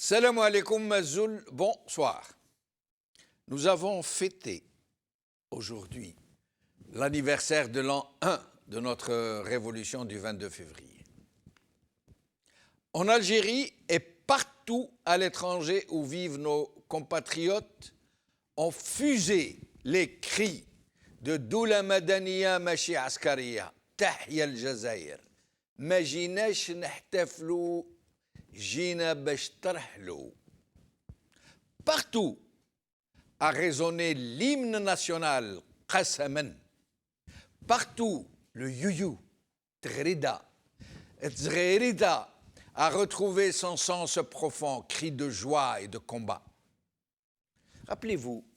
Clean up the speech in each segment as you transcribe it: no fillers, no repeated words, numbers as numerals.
Salam alaikum Mazoul, bonsoir. Nous avons fêté aujourd'hui l'anniversaire de l'an 1 de notre révolution du 22 février. En Algérie et partout à l'étranger où vivent nos compatriotes, ont fusé les cris de Doula Madaniya Machi Askariya, Tahya al-Jazair, Ma jinash nahtaflu, jina bash tarhlu. Partout a résonné l'hymne national Qasaman. Partout le youyou, Tghrida, Tzghrida a retrouvé son sens profond, cri de joie et de combat. Rappelez-vous,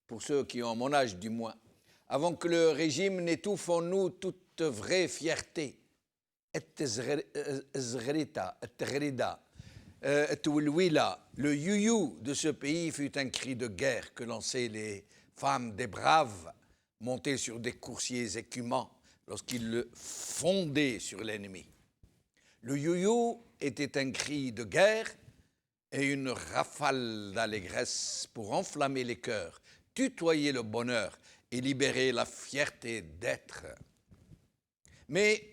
pour ceux qui ont mon âge du moins, avant que le régime n'étouffe en nous toute vraie fierté, le youyou de ce pays fut un cri de guerre que lançaient les femmes des braves montées sur des coursiers écumants lorsqu'ils le fondaient sur l'ennemi. Le youyou était un cri de guerre et une rafale d'allégresse pour enflammer les cœurs, tutoyer le bonheur et libérer la fierté d'être. Mais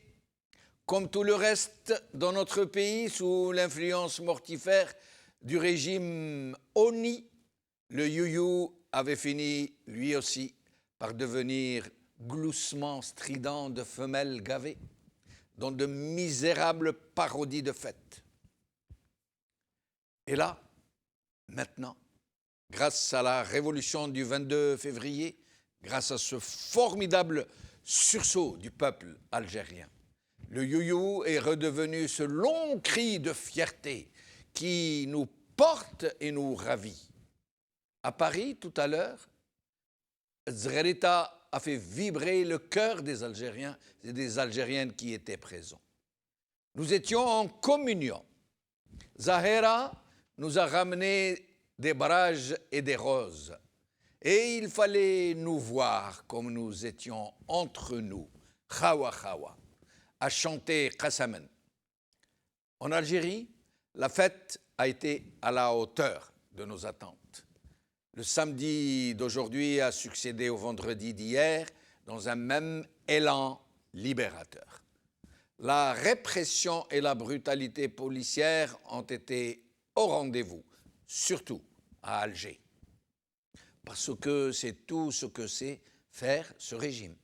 comme tout le reste dans notre pays, sous l'influence mortifère du régime honni, le youyou avait fini, lui aussi, par devenir gloussement strident de femelles gavées, dans de misérables parodies de fêtes. Et là, maintenant, grâce à la révolution du 22 février, grâce à ce formidable sursaut du peuple algérien, le youyou est redevenu ce long cri de fierté qui nous porte et nous ravit. À Paris, tout à l'heure, Tzghrida a fait vibrer le cœur des Algériens et des Algériennes qui étaient présents. Nous étions en communion. Zahera nous a ramené des barrages et des roses. Et il fallait nous voir comme nous étions entre nous, Khawa Khawa, à chanter Qasaman. En Algérie, la fête a été à la hauteur de nos attentes. Le samedi d'aujourd'hui a succédé au vendredi d'hier dans un même élan libérateur. La répression et la brutalité policière ont été au rendez-vous, surtout à Alger. Parce que c'est tout ce que sait faire ce régime.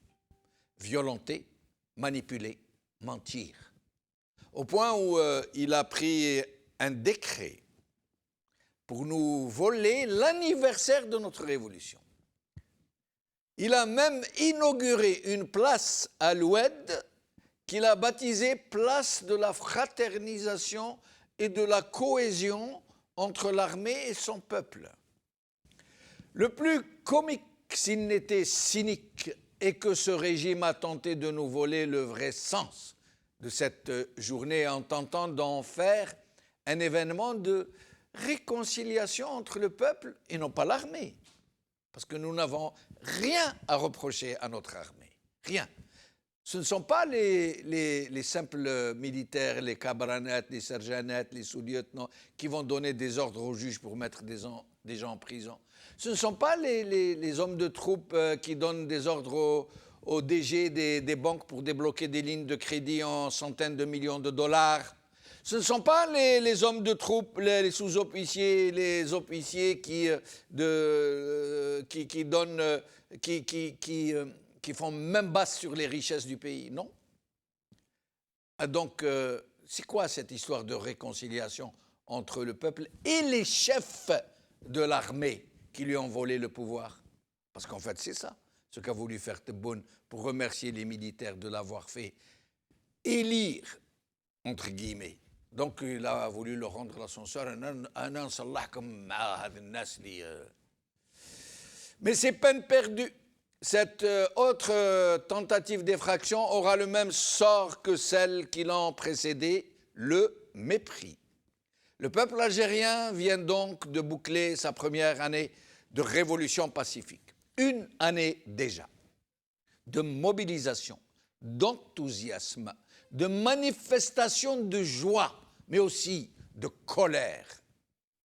Violenter, manipuler, mentir. Au point où il a pris un décret pour nous voler l'anniversaire de notre révolution. Il a même inauguré une place à l'Oued qu'il a baptisée place de la fraternisation et de la cohésion entre l'armée et son peuple. Le plus comique, s'il n'était cynique, est que ce régime a tenté de nous voler le vrai sens de cette journée en tentant d'en faire un événement de réconciliation entre le peuple et non pas l'armée. Parce que nous n'avons rien à reprocher à notre armée. Rien. Ce ne sont pas les simples militaires, les cabranettes, les sergeannettes, les sous-lieutenants qui vont donner des ordres aux juges pour mettre des gens en prison. Ce ne sont pas les hommes de troupes qui donnent des ordres aux DG des banques pour débloquer des lignes de crédit en centaines de millions de dollars. Ce ne sont pas les hommes de troupes, les sous-officiers, les officiers qui font même basse sur les richesses du pays, non. Donc, c'est quoi cette histoire de réconciliation entre le peuple et les chefs de l'armée qui lui ont volé le pouvoir? Parce qu'en fait, c'est ça, ce qu'a voulu faire Tebboune pour remercier les militaires de l'avoir fait élire, entre guillemets. Donc, il a voulu leur rendre l'ascenseur. Mais c'est peine perdue. Cette autre tentative d'effraction aura le même sort que celle qui l'ont précédée, le mépris. Le peuple algérien vient donc de boucler sa première année de révolution pacifique. Une année déjà de mobilisation, d'enthousiasme, de manifestation de joie, mais aussi de colère.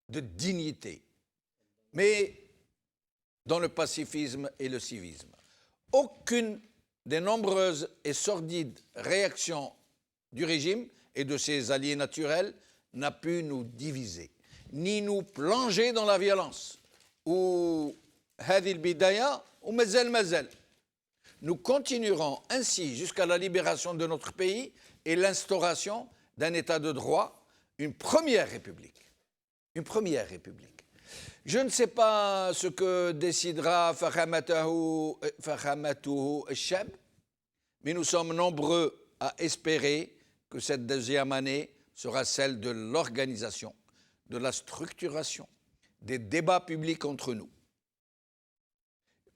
de dignité, mais dans le pacifisme et le civisme. Aucune des nombreuses et sordides réactions du régime et de ses alliés naturels n'a pu nous diviser, ni nous plonger dans la violence, ou هذه البداية ومازال. Nous continuerons ainsi jusqu'à la libération de notre pays et l'instauration d'un État de droit, une première république. Une première république. Je ne sais pas ce que décidera Fakhamatuhu al-Shab, mais nous sommes nombreux à espérer que cette deuxième année sera celle de l'organisation, de la structuration, des débats publics entre nous.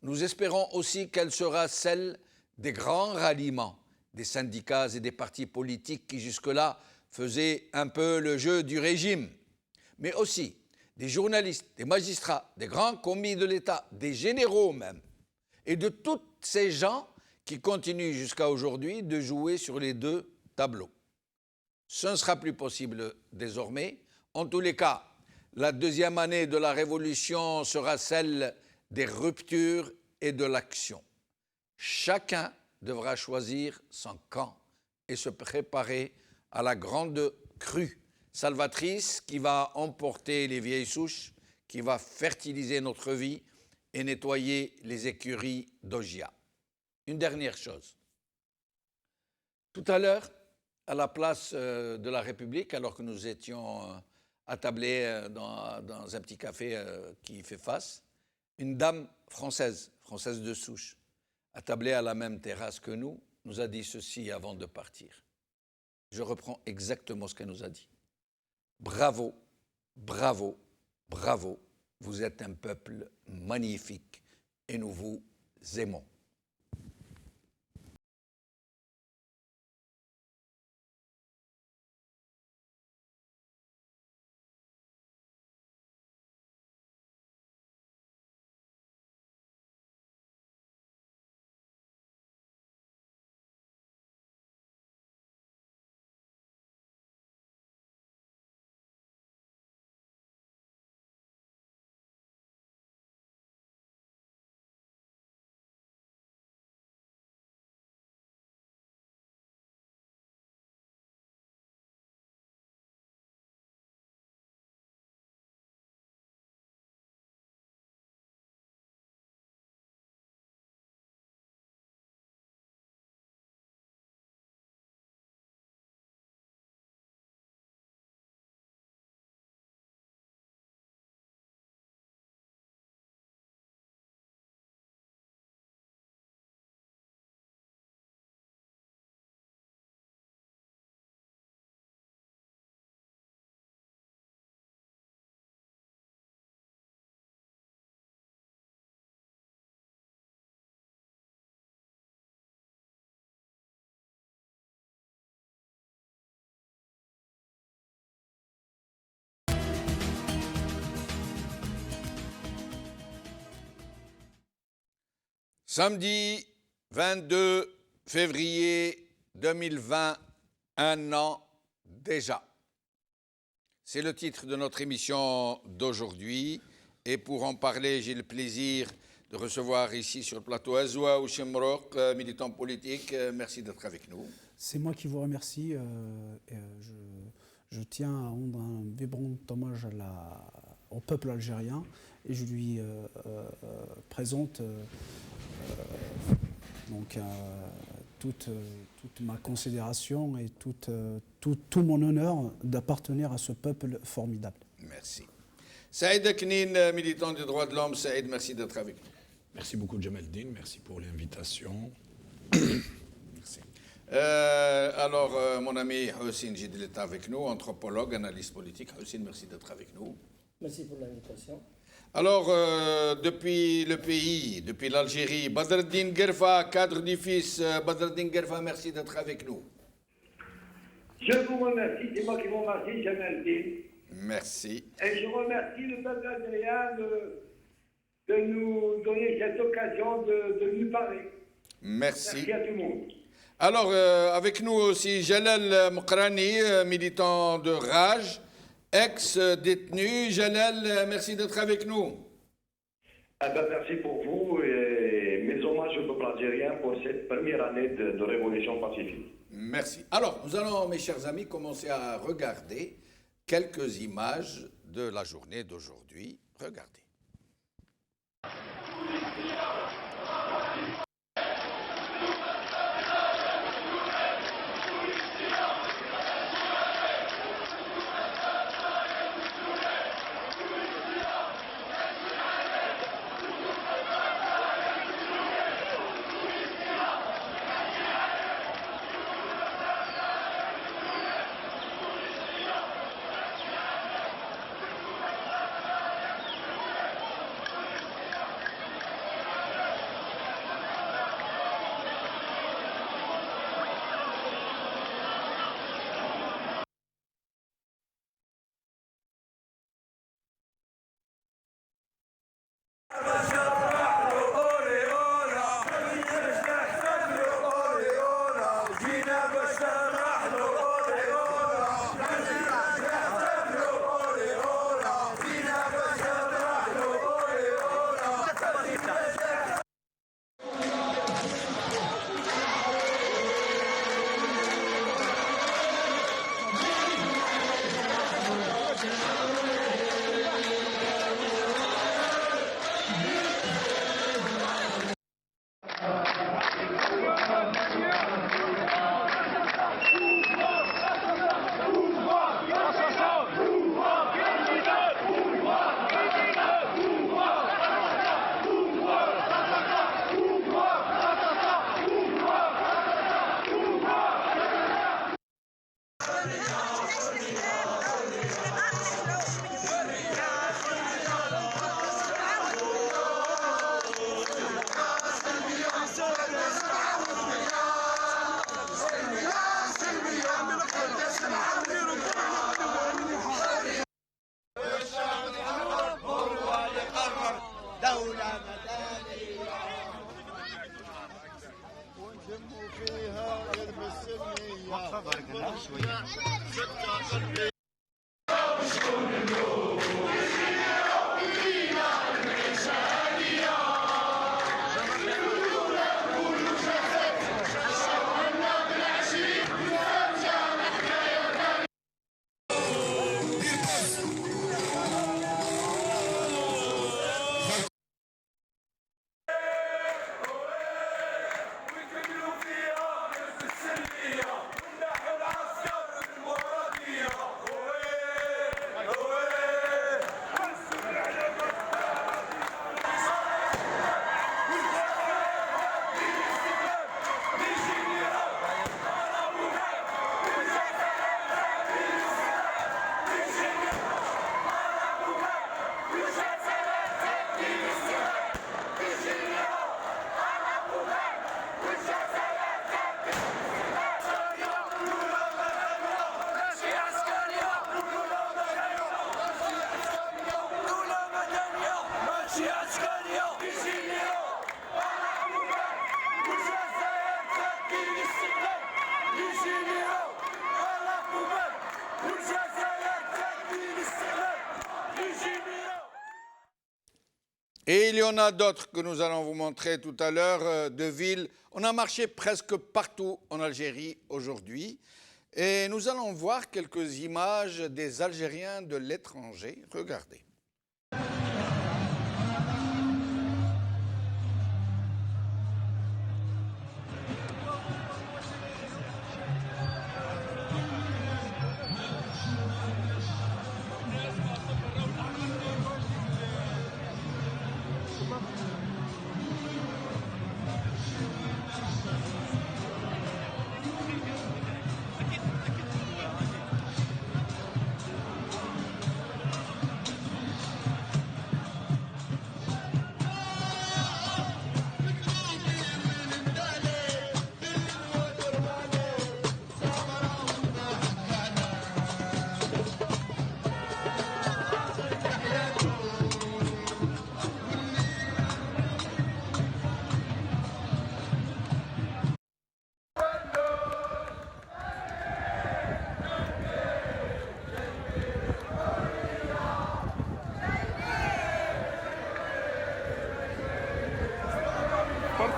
Nous espérons aussi qu'elle sera celle des grands ralliements des syndicats et des partis politiques qui jusque-là faisaient un peu le jeu du régime, mais aussi des journalistes, des magistrats, des grands commis de l'État, des généraux même, et de tous ces gens qui continuent jusqu'à aujourd'hui de jouer sur les deux tableaux. Ce ne sera plus possible désormais. En tous les cas, la deuxième année de la Révolution sera celle des ruptures et de l'action. Chacun devra choisir son camp et se préparer à la grande crue salvatrice qui va emporter les vieilles souches, qui va fertiliser notre vie et nettoyer les écuries d'Ogia. Une dernière chose. Tout à l'heure, à la place de la République, alors que nous étions attablés dans un petit café qui fait face, une dame française de souche, attablée à la même terrasse que nous a dit ceci avant de partir. Je reprends exactement ce qu'elle nous a dit. Bravo, bravo, bravo, vous êtes un peuple magnifique et nous vous aimons. Samedi 22 février 2020, un an déjà. C'est le titre de notre émission d'aujourd'hui. Et pour en parler, j'ai le plaisir de recevoir ici sur le plateau Azoua Ouchemrouk, militant politique. Merci d'être avec nous. C'est moi qui vous remercie. Je tiens à rendre un vibrant hommage au peuple algérien et je lui présente toute ma considération et tout mon honneur d'appartenir à ce peuple formidable. Merci. Saïd Knin, militant des droits de l'homme. Saïd, merci d'être avec nous. Merci beaucoup, Jamaldine. Merci pour l'invitation. Merci. Alors, mon ami Houssine Jidl est avec nous, anthropologue, analyste politique. Houssine, merci d'être avec nous. Merci pour l'invitation. Alors, depuis le pays, depuis l'Algérie, Badreddine Guerfa, cadre du fils. Badreddine Guerfa, merci d'être avec nous. Je vous remercie, c'est moi qui vous remercie, Jamaldine. Merci. Et je remercie le peuple algérien de nous donner cette occasion de lui parler. Merci. Merci à tout le monde. Alors, avec nous aussi Jalal Mokrani, militant de Rage, ex-détenu. Jalal, merci d'être avec nous. Eh ben, merci pour vous et mes hommages au peuple algérien pour cette première année de révolution pacifique. Merci. Alors, nous allons, mes chers amis, commencer à regarder quelques images de la journée d'aujourd'hui. Regardez. Et il y en a d'autres que nous allons vous montrer tout à l'heure, de villes. On a marché presque partout en Algérie aujourd'hui. Et nous allons voir quelques images des Algériens de l'étranger. Regardez.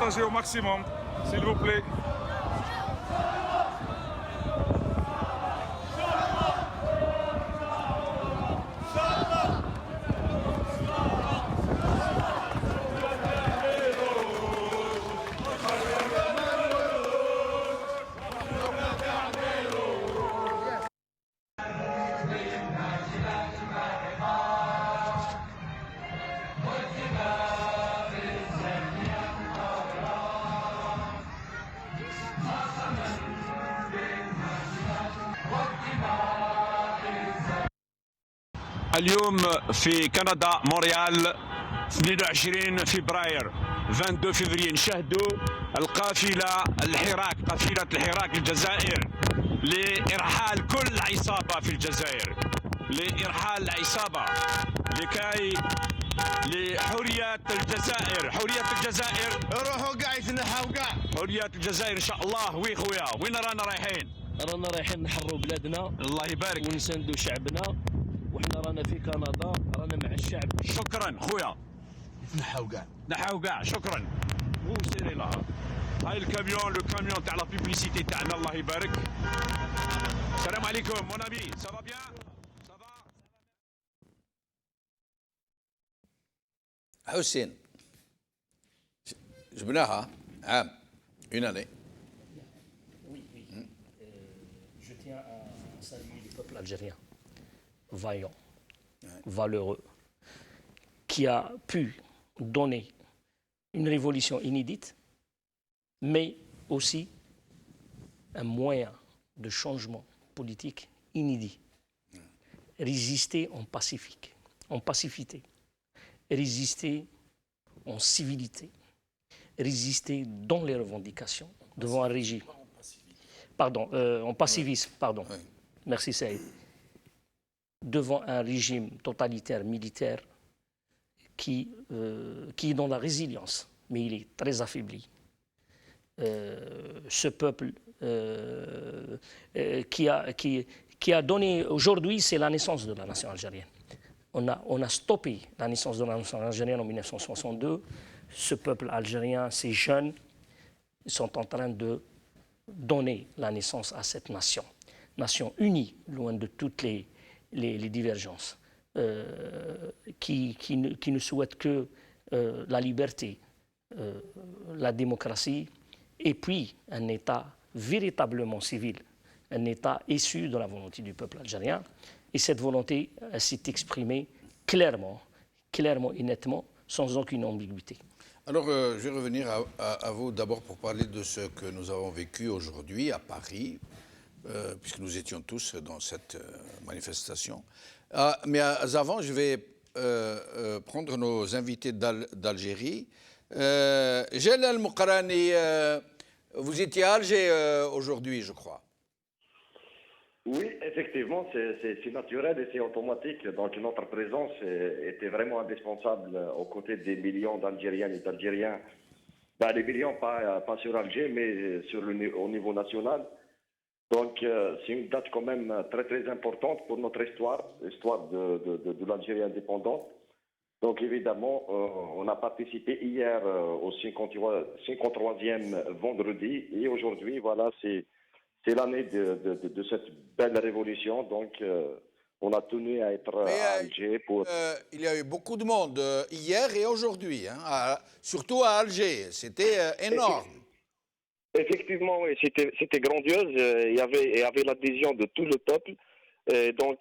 partager au maximum, s'il vous plaît. اليوم في كندا مونريال 22 فبراير 22 فبراير نشاهدوا القافلة قافلة الحراك الجزائر لإرحال كل عصابة في الجزائر، لإرحال العصابة لكي لحرية الجزائر، حرية الجزائر. روحوا قاع يتنحوا قاع. حرية الجزائر إن شاء الله. وي خويا وين رانا رايحين؟ رانا رايحين نحروا بلادنا. الله يبارك. ونساندوا شعبنا. وحنا رانا في كندا رانا مع الشعب. شكرا خويا. نحاو كاع. نحاو كاع شكرا. وسيري لها. هاي الكاميون لو كاميون تاع لا بيبليسيتي تاعنا الله يبارك. السلام عليكم مون امي سافا بيان؟ حسين جبناها عام une année. Oui. Je tiens à saluer le peuple algérien, vaillant, valeureux, qui a pu donner une révolution inédite, mais aussi un moyen de changement politique inédit. Résister en pacificité, résister en civilité, résister dans les revendications devant un régime. Pardon, en pacificisme, pardon. Oui. Merci Saïd. Devant un régime totalitaire militaire qui est dans la résilience, mais il est très affaibli. Ce peuple qui a donné... Aujourd'hui, c'est la naissance de la nation algérienne. On a stoppé la naissance de la nation algérienne en 1962. Ce peuple algérien, ces jeunes, sont en train de donner la naissance à cette nation. Nation unie, loin de toutes les divergences, qui ne souhaite que la liberté, la démocratie, et puis un État véritablement civil, un État issu de la volonté du peuple algérien. Et cette volonté s'est exprimée clairement et nettement, sans aucune ambiguïté. Alors, je vais revenir à vous d'abord pour parler de ce que nous avons vécu aujourd'hui à Paris, puisque nous étions tous dans cette manifestation. Mais avant, je vais prendre nos invités d'Algérie. Jalal Moukarani, vous étiez à Alger aujourd'hui, je crois. Oui, effectivement, c'est naturel et c'est automatique. Donc notre présence était vraiment indispensable aux côtés des millions d'Algériennes et d'Algériens. Les millions, pas sur Alger, mais au niveau national. Donc c'est une date quand même très très importante pour notre histoire, l'histoire de l'Algérie indépendante. Donc évidemment, on a participé hier au 53e vendredi et aujourd'hui, voilà, c'est l'année de cette belle révolution, donc on a tenu à être à Alger pour... il y a eu beaucoup de monde hier et aujourd'hui, hein, surtout à Alger, c'était énorme. Effectivement, oui, c'était grandiose, il y avait l'adhésion de tout le peuple, et donc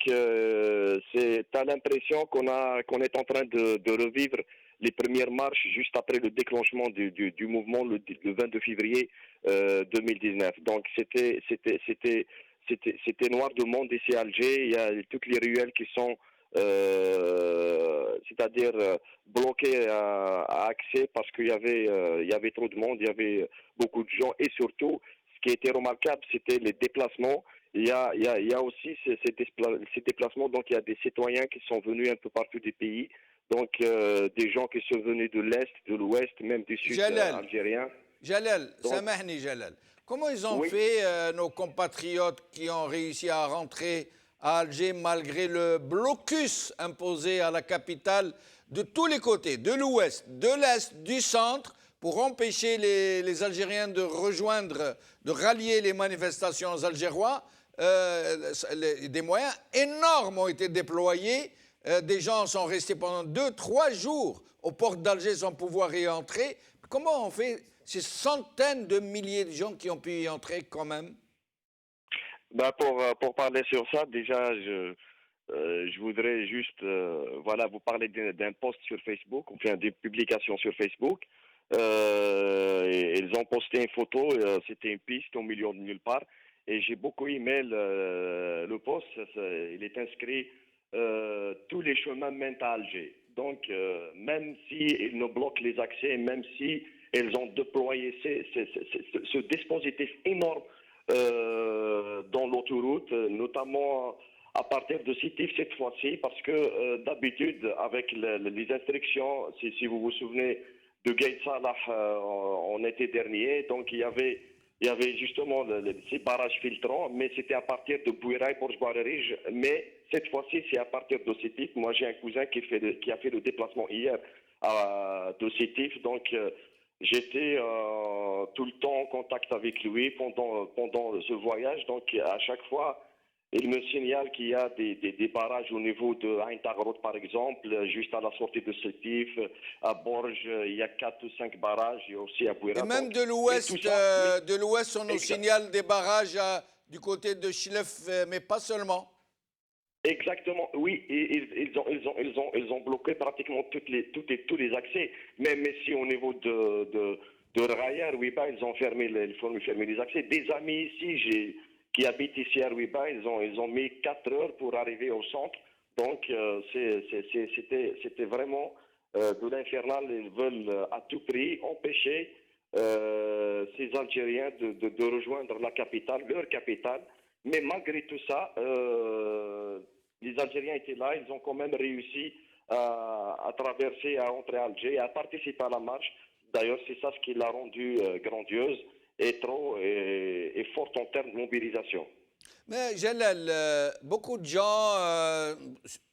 t'as l'impression qu'on est en train de revivre les premières marches juste après le déclenchement du mouvement le 22 février 2019. Donc c'était noir de monde ici à Alger. Il y a toutes les ruelles qui sont c'est-à-dire bloquées à accès parce qu'il y avait trop de monde, il y avait beaucoup de gens et surtout ce qui était remarquable c'était les déplacements. Il y a aussi ces déplacements, donc il y a des citoyens qui sont venus un peu partout du pays. Donc, des gens qui sont venus de l'Est, de l'Ouest, même du Sud algérien. Jalal, Samahni Jalal. Comment ils ont fait, nos compatriotes qui ont réussi à rentrer à Alger malgré le blocus imposé à la capitale de tous les côtés, de l'Ouest, de l'Est, du centre, pour empêcher les Algériens de rejoindre, de rallier les manifestations algérois, des moyens énormes ont été déployés. Des gens sont restés pendant 2-3 jours aux portes d'Alger sans pouvoir y entrer. Comment on fait ces centaines de milliers de gens qui ont pu y entrer quand même? Bah pour parler sur ça, déjà, je voudrais juste vous parler d'un post sur Facebook, ou bien des publications sur Facebook. Ils ont posté une photo, c'était une piste au milieu de nulle part, et j'ai beaucoup aimé le post. Il est inscrit tous les chemins mènent à Alger. Donc, même s'ils ne bloquent les accès, même si ils ont déployé ce dispositif énorme dans l'autoroute, notamment à partir de Sétif cette fois-ci, parce que d'habitude, avec les instructions, si vous vous souvenez de Gaïd Salah en été dernier, donc il y avait justement ces barrages filtrants, mais c'était à partir de Bouiraï, Borj-Barerij, mais cette fois-ci c'est à partir de Sétif. Moi j'ai un cousin qui a fait le déplacement hier de Sétif, donc j'étais tout le temps en contact avec lui pendant ce voyage. Donc à chaque fois, il me signale qu'il y a des barrages au niveau de Ain Taghrout, par exemple, juste à la sortie de Sétif. À Borj, il y a 4 ou 5 barrages, il y a aussi à Bouira. Et même de l'ouest, on nous signale des barrages du côté de Chilef, mais pas seulement. Exactement, oui, et ils ont bloqué pratiquement tous les accès. Même si au niveau de Raya, Rouiba, ils ont fermé les accès. Des amis ici, qui habitent ici à Rouiba, ils ont mis 4 heures pour arriver au centre. Donc c'était vraiment de l'infernal. Ils veulent à tout prix empêcher ces Algériens de rejoindre la capitale, leur capitale. Mais malgré tout ça, les Algériens étaient là, ils ont quand même réussi à traverser, à entrer à Alger, à participer à la marche. D'ailleurs, c'est ça ce qui l'a rendue grandiose et forte en termes de mobilisation. Mais Jalal, beaucoup de gens,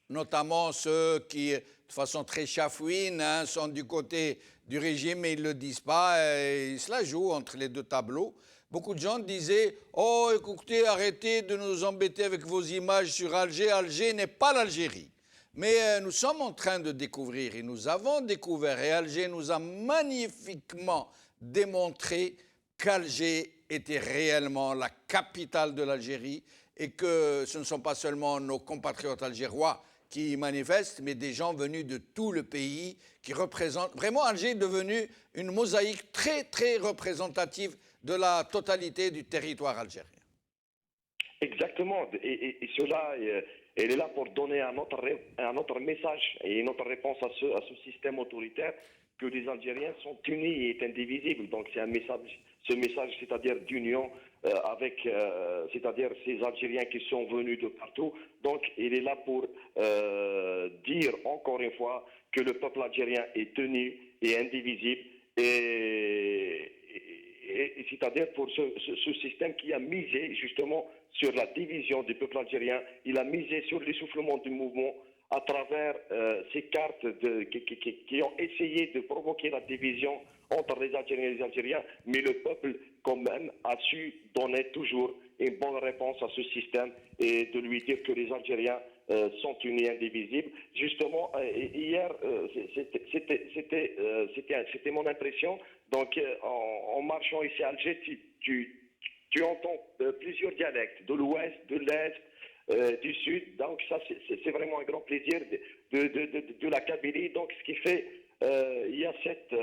notamment ceux qui, de façon très chafouine, sont du côté du régime, mais ils ne le disent pas, et ils se la jouent entre les deux tableaux. Beaucoup de gens disaient « Oh, écoutez, arrêtez de nous embêter avec vos images sur Alger. Alger n'est pas l'Algérie. » Mais nous sommes en train de découvrir, et nous avons découvert, et Alger nous a magnifiquement démontré qu'Alger était réellement la capitale de l'Algérie et que ce ne sont pas seulement nos compatriotes algérois qui manifestent, mais des gens venus de tout le pays qui représentent. Vraiment, Alger est devenu une mosaïque très, très représentative de la totalité du territoire algérien. Exactement. Et cela, elle est là pour donner un autre message et une autre réponse à ce système autoritaire, que les Algériens sont unis et indivisibles. Donc c'est un message, c'est-à-dire d'union c'est-à-dire ces Algériens qui sont venus de partout. Donc il est là pour dire encore une fois que le peuple algérien est uni et indivisible, et c'est-à-dire pour ce système qui a misé justement sur la division du peuple algérien. Il a misé sur l'essoufflement du mouvement à travers ces cartes qui ont essayé de provoquer la division entre les Algériens et les Algériens, mais le peuple quand même a su donner toujours une bonne réponse à ce système et de lui dire que les Algériens sont unis et indivisibles. Justement, hier, c'était mon impression. Donc, en marchant ici à Alger, tu entends plusieurs dialectes, de l'ouest, de l'est, du sud. Donc, ça, c'est vraiment un grand plaisir de la Kabylie. Donc, ce qui fait, il y a cette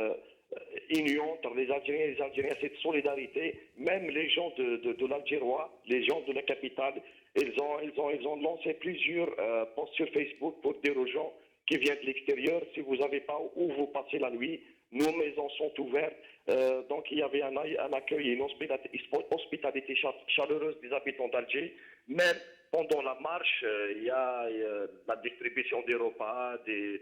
union entre les Algériens et les Algériens, cette solidarité. Même les gens de l'Algérois, les gens de la capitale, ils ont lancé plusieurs posts sur Facebook pour dire aux gens qui viennent de l'extérieur, si vous n'avez pas où vous passez la nuit, nos maisons sont ouvertes. Donc il y avait un accueil et une hospitalité chaleureuse des habitants d'Alger. Même pendant la marche, il y a la distribution des repas, de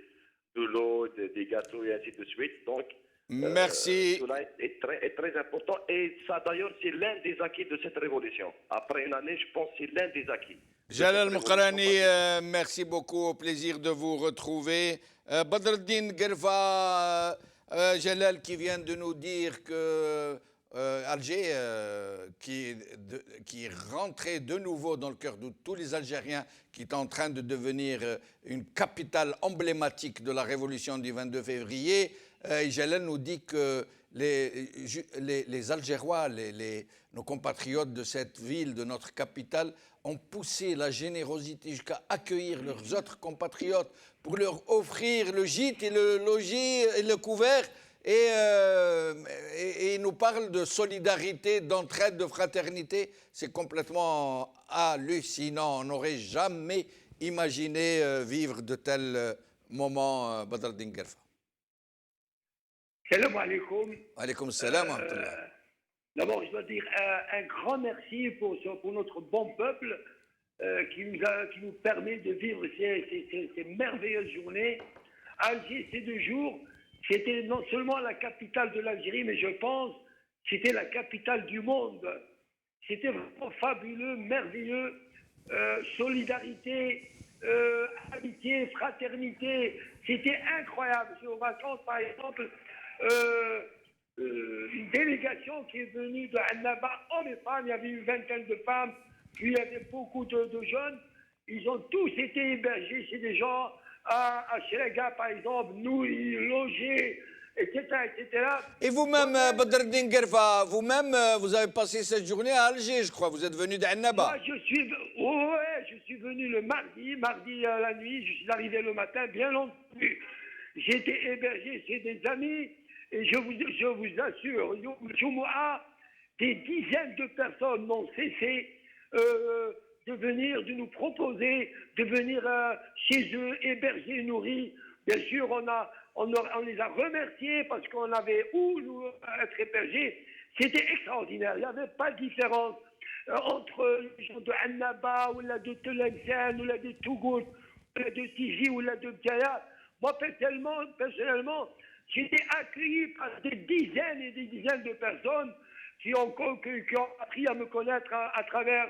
l'eau, des gâteaux et ainsi de suite. Donc merci. Cela est très important, et ça d'ailleurs c'est l'un des acquis de cette révolution. Après une année, je pense que c'est l'un des acquis. Jalal Moukarani, merci beaucoup, au plaisir de vous retrouver. Badreddine Guerva, Jalal qui vient de nous dire que Alger, qui est rentré de nouveau dans le cœur de tous les Algériens, qui est en train de devenir une capitale emblématique de la révolution du 22 février. Jalal nous dit que les Algérois, nos compatriotes de cette ville, de notre capitale, ont poussé la générosité jusqu'à accueillir leurs autres compatriotes pour leur offrir le gîte et le logis et le couvert. Et il nous parle de solidarité, d'entraide, de fraternité. C'est complètement hallucinant. On n'aurait jamais imaginé vivre de tels moments, Badreddine Guerfa. Salam alaikum. Alaykoum salam wa rahmatullah. D'abord, je dois dire un grand merci pour notre bon peuple qui nous permet de vivre ces merveilleuses journées. Alger, ces 2 jours, c'était non seulement la capitale de l'Algérie, mais je pense que c'était la capitale du monde. C'était vraiment fabuleux, merveilleux, solidarité, amitié, fraternité. C'était incroyable. J'ai aux vacances, par exemple, une délégation qui est venue de Annaba, hommes et femmes, il y avait une vingtaine de femmes, puis il y avait beaucoup de jeunes. Ils ont tous été hébergés chez des gens à Chiraga, par exemple, nourris, logés, etc., etc. Et vous-même, Badreddine Guerfa, vous-même, vous avez passé cette journée à Alger, je crois. Vous êtes venu d'Annaba. Moi, je suis venu le mardi la nuit, je suis arrivé le matin, bien longtemps. J'ai été hébergé chez des amis, et je vous assure, des dizaines de personnes n'ont cessé de nous proposer, de venir chez eux, hébergés, nourris. Bien sûr, on les a remerciés parce qu'on avait où nous être hébergés. C'était extraordinaire. Il n'y avait pas de différence entre les gens de Annaba, ou là de Tlemcen, ou là de Tougout, ou là de Tizi, ou là de Bkaya. Moi, personnellement, j'ai été accueilli par des dizaines et des dizaines de personnes qui ont appris à me connaître à travers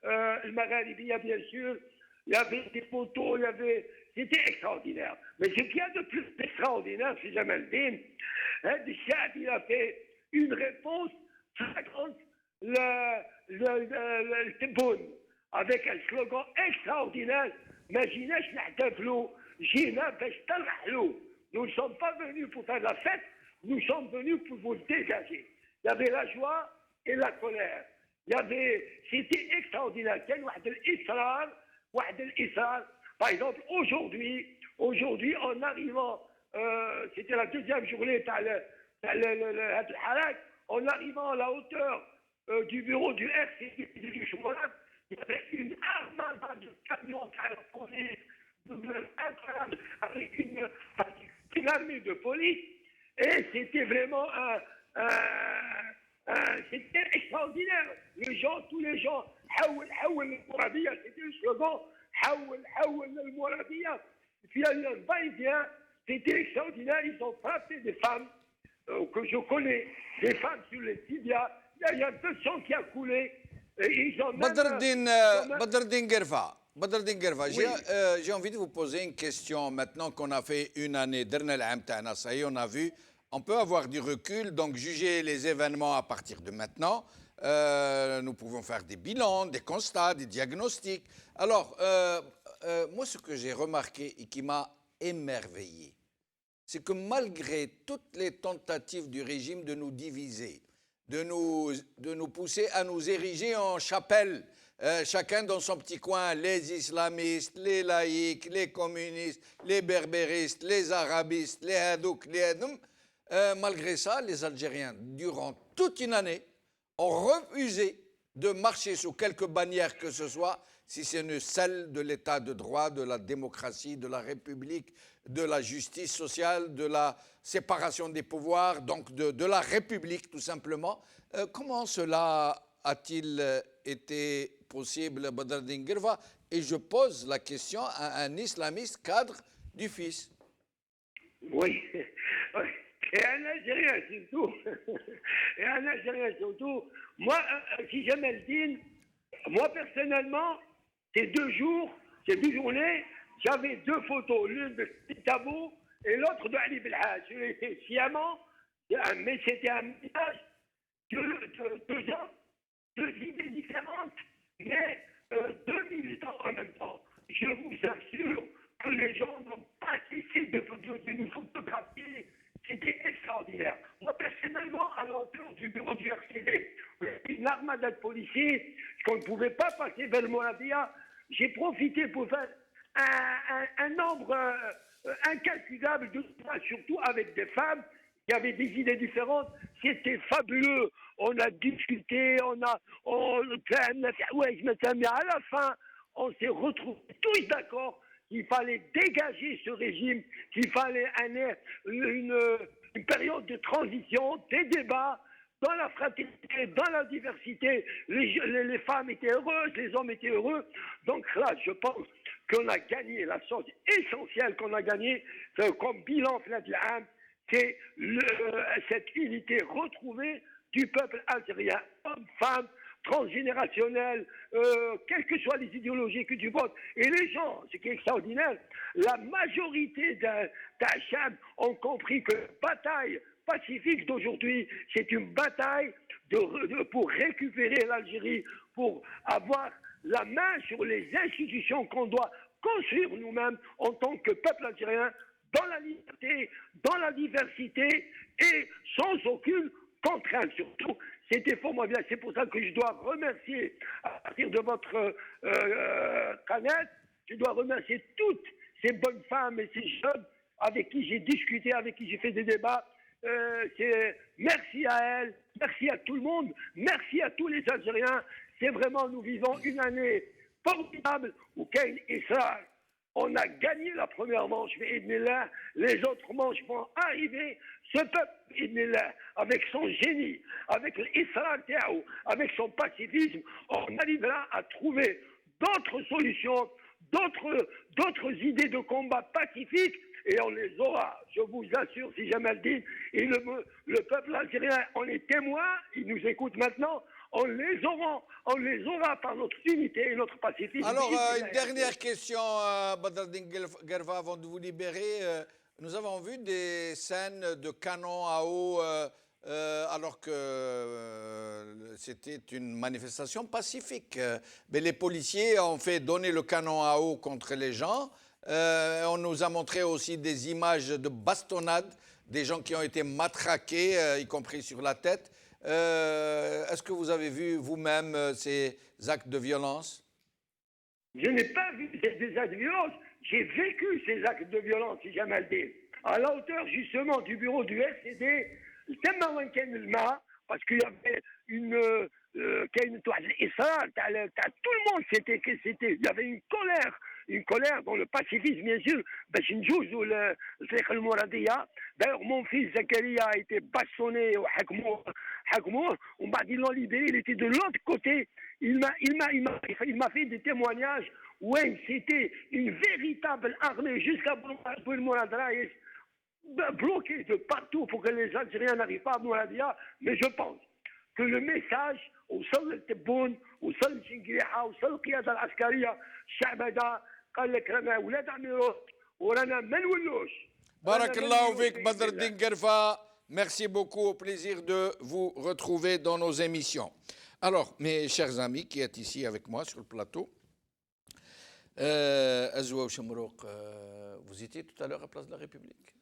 le Maghrébia, bien sûr. Il y avait des photos, c'était extraordinaire. Mais ce qu'il y a de plus extraordinaire, c'est Jamaldine. Chad, il a fait une réponse flagrante, le Tebboune, avec un slogan extraordinaire. Nous ne sommes pas venus pour faire la fête, nous sommes venus pour vous dégager. Il y avait la joie et la colère. C'était extraordinaire. Par exemple, aujourd'hui, en arrivant, c'était la 2e journée, en arrivant à la hauteur du bureau du RCI du Choumoulab, il y avait une armada de camions incroyable, avec une armée de police, et c'était vraiment c'était extraordinaire. Tous les gens, c'était le slogan, et puis il y a eu un va-et-vient, c'était extraordinaire. Ils ont frappé des femmes que je connais, des femmes sur les tibias. Il y a un peu de sang qui a coulé. Et ils ont Badreddine Guerfa, Oui. j'ai envie de vous poser une question maintenant qu'on a fait une année. Ça y est, on a vu. On peut avoir du recul, donc juger les événements à partir de maintenant. Nous pouvons faire des bilans, des constats, des diagnostics. Alors, moi, ce que j'ai remarqué et qui m'a émerveillé, c'est que malgré toutes les tentatives du régime de nous diviser, de nous pousser à nous ériger en chapelle, chacun dans son petit coin, les islamistes, les laïcs, les communistes, les berbéristes, les arabistes, les hadouk, les hadoum, malgré ça, les Algériens, durant toute une année, ont refusé de marcher sous quelque bannière que ce soit, si ce n'est celle de l'état de droit, de la démocratie, de la République, de la justice sociale, de la séparation des pouvoirs, donc de la République tout simplement. Comment cela a-t-il été possible, Badreddine Guerfa? Et je pose la question à un islamiste cadre du FIS. Oui, et un Algérien surtout. Et un Algérien surtout. Moi, si jamais le dis, moi personnellement, ces 2 jours, ces 2 journées, j'avais 2 photos. L'une de Tabo et l'autre de Ali Belhaj. Je l'ai fait sciemment, mais c'était un message de gens, deux idées différentes, mais deux militants en même temps. Je vous assure que les gens n'ont pas cessé de nous photographier. C'était extraordinaire. Moi, personnellement, à l'entour du bureau du RCD, une armada de policiers, qu'on ne pouvait pas passer vers le Mouradia, j'ai profité pour faire un nombre incalculable de fois, surtout avec des femmes qui avaient des idées différentes. C'était fabuleux. On a discuté, mais à la fin, on s'est retrouvés tous d'accord qu'il fallait dégager ce régime, qu'il fallait une période de transition, des débats, dans la fraternité, dans la diversité. Les femmes étaient heureuses, les hommes étaient heureux. Donc là, je pense qu'on a gagné la chose essentielle qu'on a gagnée comme bilan, c'est cette unité retrouvée du peuple algérien, hommes, femmes, transgénérationnel, quelles que soient les idéologies que tu votes. Et les gens, ce qui est extraordinaire, la majorité d'Hacham ont compris que la bataille pacifique d'aujourd'hui, c'est une bataille pour récupérer l'Algérie, pour avoir la main sur les institutions qu'on doit construire nous-mêmes en tant que peuple algérien, dans la liberté, dans la diversité et sans aucune contrainte surtout. C'était formidable. C'est pour ça que je dois remercier, à partir de votre canal, je dois remercier toutes ces bonnes femmes et ces jeunes avec qui j'ai discuté, avec qui j'ai fait des débats. Merci à elles, merci à tout le monde, merci à tous les Algériens. C'est vraiment, nous vivons une année formidable où Kane et Sarah, on a gagné la première manche, mais les autres manches vont arriver. Ce peuple, avec son génie, avec l'Isra, avec son pacifisme, on arrivera à trouver d'autres solutions, d'autres idées de combat pacifiques, et on les aura. Je vous assure, si Jamaldine et le peuple algérien en est témoin, ils nous écoutent maintenant. On les aura par notre unité et notre pacifisme. Alors, une dernière question, Badreddine Guerfa, avant de vous libérer. Nous avons vu des scènes de canon à eau alors que c'était une manifestation pacifique. Mais les policiers ont fait donner le canon à eau contre les gens. On nous a montré aussi des images de bastonnades, des gens qui ont été matraqués, y compris sur la tête. Est-ce que vous avez vu vous-même ces actes de violence? Je n'ai pas vu des actes de violence, j'ai vécu ces actes de violence, si jamais dit. À la hauteur justement du bureau du RCD, parce qu'il y avait tout le monde, il y avait une colère dans le pacifisme, bien sûr. D'ailleurs, mon fils Zakaria a été bastonné au Hakmour, ils l'ont libéré, il était de l'autre côté. Il m'a fait des témoignages où c'était une véritable armée jusqu'à Mouradraïs, bloquée de partout pour que les Algériens n'arrivent pas à Mouradia. Mais je pense que le message وصل للتبون وصل لشنقريحه وصل القياده العسكريه الشعب هذا قال لك رانا ولاد عميروت ورانا ما نولوش. بارك الله فيك بدردين Guerfa. Merci beaucoup, au plaisir de vous retrouver dans nos émissions. Alors, mes chers amis qui êtes ici avec moi sur le plateau, Azoua Chemrouk, vous étiez tout à l'heure à Place de la République.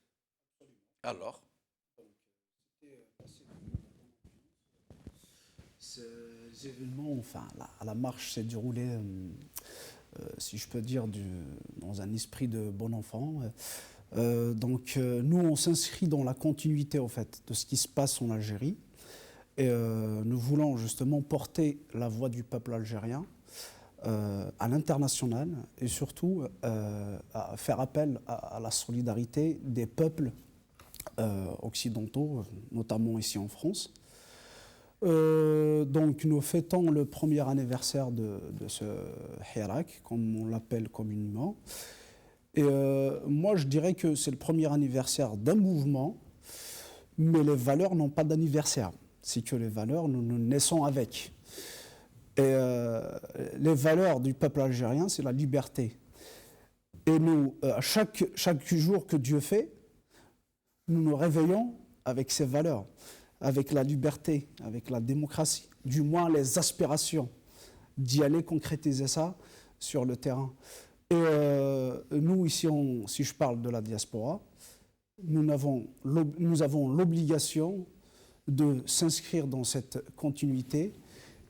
Alors? Ces événements, enfin, la marche s'est déroulée, si je peux dire, dans un esprit de bon enfant. Donc, nous, on s'inscrit dans la continuité, en fait, de ce qui se passe en Algérie. Et nous voulons justement porter la voix du peuple algérien à l'international et surtout à faire appel à la solidarité des peuples occidentaux, notamment ici en France. Donc nous fêtons le premier anniversaire de ce Hirak, comme on l'appelle communément. Et moi je dirais que c'est le premier anniversaire d'un mouvement, mais les valeurs n'ont pas d'anniversaire. C'est que les valeurs, nous naissons avec. Et les valeurs du peuple algérien, c'est la liberté. Et nous, chaque jour que Dieu fait, nous nous réveillons avec ces valeurs, avec la liberté, avec la démocratie, du moins les aspirations d'y aller concrétiser ça sur le terrain. Et nous, ici, si je parle de la diaspora, nous avons l'obligation de s'inscrire dans cette continuité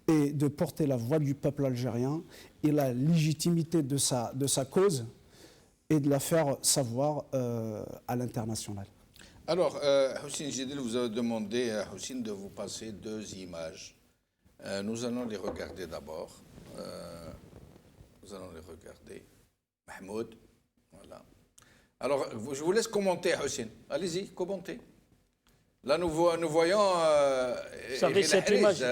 et de porter la voix du peuple algérien et la légitimité de sa cause et de la faire savoir à l'international. Alors, Houssine Jedel vous a demandé à Houssine de vous passer 2 images. Nous allons les regarder d'abord. Nous allons les regarder. Mahmoud, voilà. Alors, je vous laisse commenter, Houssine. Allez-y, commentez. Là, nous voyons... Vous savez, cette image,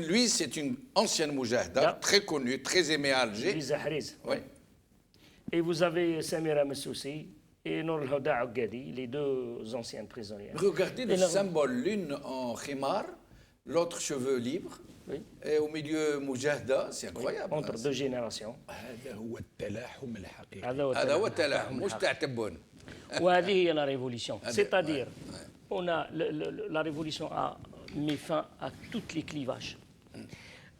Louise, c'est une ancienne moujahda, très connue, très aimée à Alger. Louise Ahriz. Oui. Et vous avez Samira Messoussi et Nour El-Huda Aghadi, les 2 anciennes prisonnières. Regardez le symbole, l'une en khimar, l'autre cheveux libres, oui. Et au milieu moujahda, c'est incroyable. Oui, entre 2 générations. هذا هو التلاحم مش تعتبون. وهذه هي la révolution. C'est-à-dire, la révolution a mis fin à tous les clivages,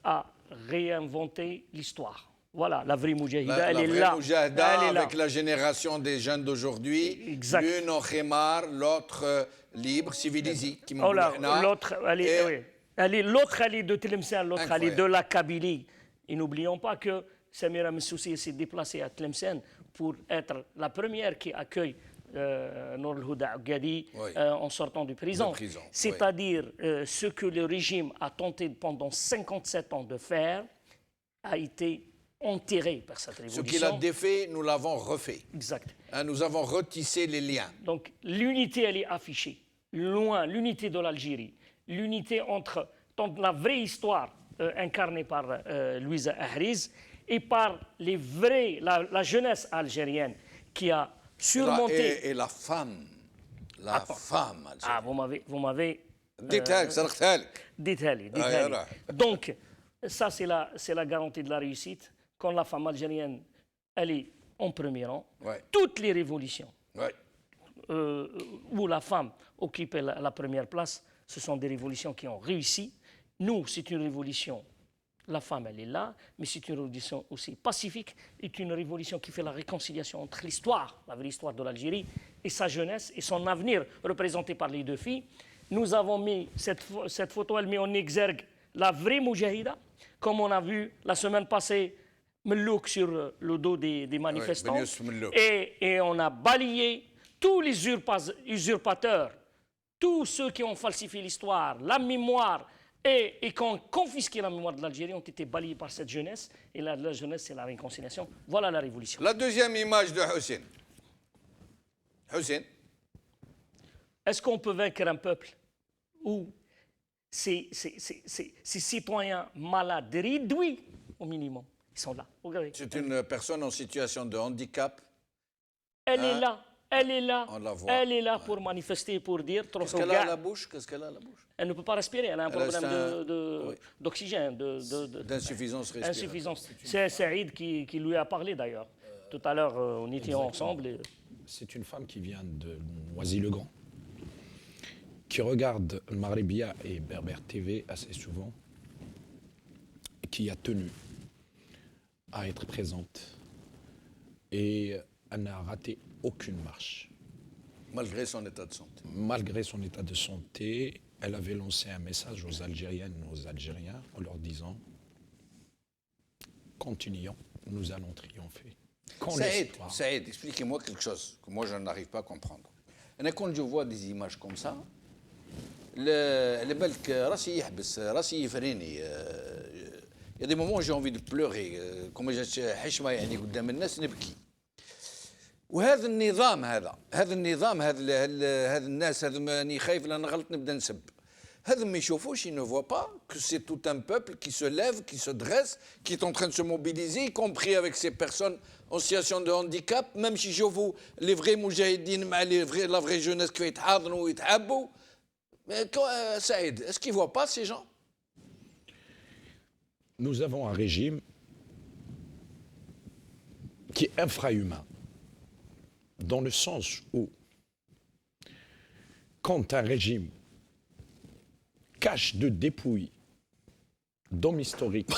a réinventé l'histoire. Voilà, la vraie moujahida, elle est là. La vraie moujahda avec la génération des jeunes d'aujourd'hui, l'une en khimar, l'autre libre, civilisée. L'autre, elle est de Tlemcen, l'autre, elle est de la Kabylie. Et n'oublions pas que Samira Messoussi s'est déplacée à Tlemcen pour être la première qui accueille Nour El-Huda Aghadi en sortant de prison. C'est-à-dire, ce que le régime a tenté pendant 57 ans de faire a été enterré par cette révolution. Ce qu'il a défait, nous l'avons refait. Exact. Nous avons retissé les liens. Donc, l'unité, elle est affichée. Loin, l'unité de l'Algérie. L'unité entre la vraie histoire incarnée par Louise Ahriz et par la jeunesse algérienne qui a surmonté... Et la femme. La femme algérienne. Ah, vous m'avez... Dites-le. Donc, ça, c'est la garantie de la réussite. Quand la femme algérienne, elle est en premier rang, toutes les révolutions où la femme occupait la première place, ce sont des révolutions qui ont réussi. Nous, c'est une révolution, la femme, elle est là, mais c'est une révolution aussi pacifique, c'est une révolution qui fait la réconciliation entre l'histoire, la vraie histoire de l'Algérie, et sa jeunesse, et son avenir, représenté par les 2 filles. Nous avons mis, cette photo, elle met en exergue la vraie moujahida, comme on a vu la semaine passée, Mellouk sur le dos des manifestants, et on a balayé tous les usurpateurs, tous ceux qui ont falsifié l'histoire, la mémoire, et qui ont confisqué la mémoire de l'Algérie ont été balayés par cette jeunesse. Et la jeunesse, c'est la réconciliation. Voilà la révolution. La 2e image de Houssine. Houssine. Est-ce qu'on peut vaincre un peuple où ces citoyens malades, réduits au minimum, ils sont là. Regardez. C'est une personne en situation de handicap. Elle est là. Elle est là. On la voit. Elle est là pour manifester, pour dire... Qu'est-ce qu'elle a à la bouche? Elle ne peut pas respirer. Elle a un problème d'oxygène, d'insuffisance respiratoire. C'est Saïd qui lui a parlé d'ailleurs. Tout à l'heure, on était ensemble. C'est une femme qui vient de Noisy-le-Grand, qui regarde le Maghrébia et Berber TV assez souvent, et qui a tenu à être présente. Et elle n'a raté aucune marche. Malgré son état de santé. Malgré son état de santé, elle avait lancé un message aux Algériennes et aux Algériens en leur disant « Continuons, nous allons triompher ». Saïd, expliquez-moi quelque chose que moi je n'arrive pas à comprendre. Quand je vois des images comme ça, les بالك راسي يحبس راسي يفريني. Il y a des moments où j'ai envie de pleurer, comme جات حشمه يعني قدام الناس نبكي. وهذا النظام هذا الناس هذا ماني خايف لان غلط نبدا نسب. هذا ما يشوفوش, ils ne voient pas que c'est tout un peuple qui se lève, qui se dresse, qui est en train de se mobiliser, y compris avec ces personnes en situation de handicap, même si يشوفوا les vrais moujahidines مع la vraie jeunesse qui يتحاضنوا ويتحابوا. Mais Saïd, est-ce qu'ils ne voient pas ces gens? Nous avons un régime qui est infrahumain. dans le sens où, quand un régime cache de dépouilles d'hommes historiques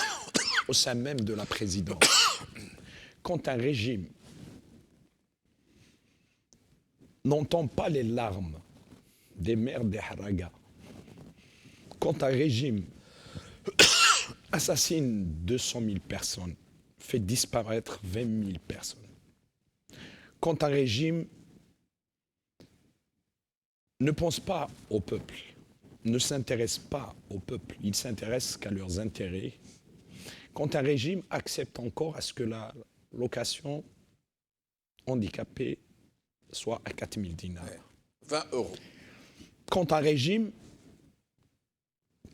au sein même de la présidence, quand un régime n'entend pas les larmes des mères des Haragas, quand un régime assassine 200 000 personnes, fait disparaître 20 000 personnes, quand un régime ne pense pas au peuple, ne s'intéresse pas au peuple, il s'intéresse qu'à leurs intérêts, quand un régime accepte encore à ce que la location handicapée soit à 4 000 dinars. 20 euros. Quand un régime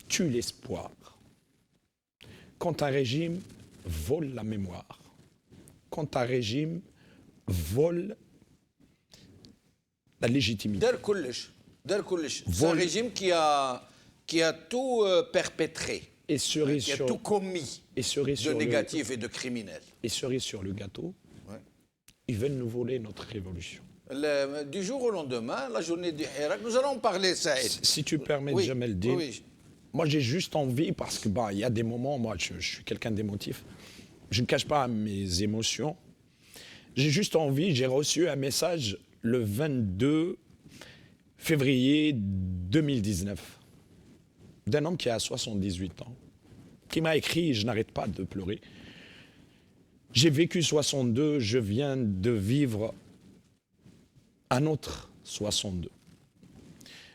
tue l'espoir, quand un régime vole la mémoire, quand un régime vole la légitimité. C'est un régime qui a tout perpétré, Et cerise qui a sur, tout commis de négatif et de criminel. Et cerise sur le gâteau, ils veulent nous voler notre révolution. Du jour au lendemain, la journée du Hirak, nous allons parler, Saïd. Si tu permets, Jamel Din, moi j'ai juste envie, parce que il y a des moments, moi je suis quelqu'un d'émotif, je ne cache pas mes émotions, j'ai juste envie, j'ai reçu un message le 22 février 2019 d'un homme qui a 78 ans, qui m'a écrit, je n'arrête pas de pleurer, j'ai vécu 62, je viens de vivre un autre 62.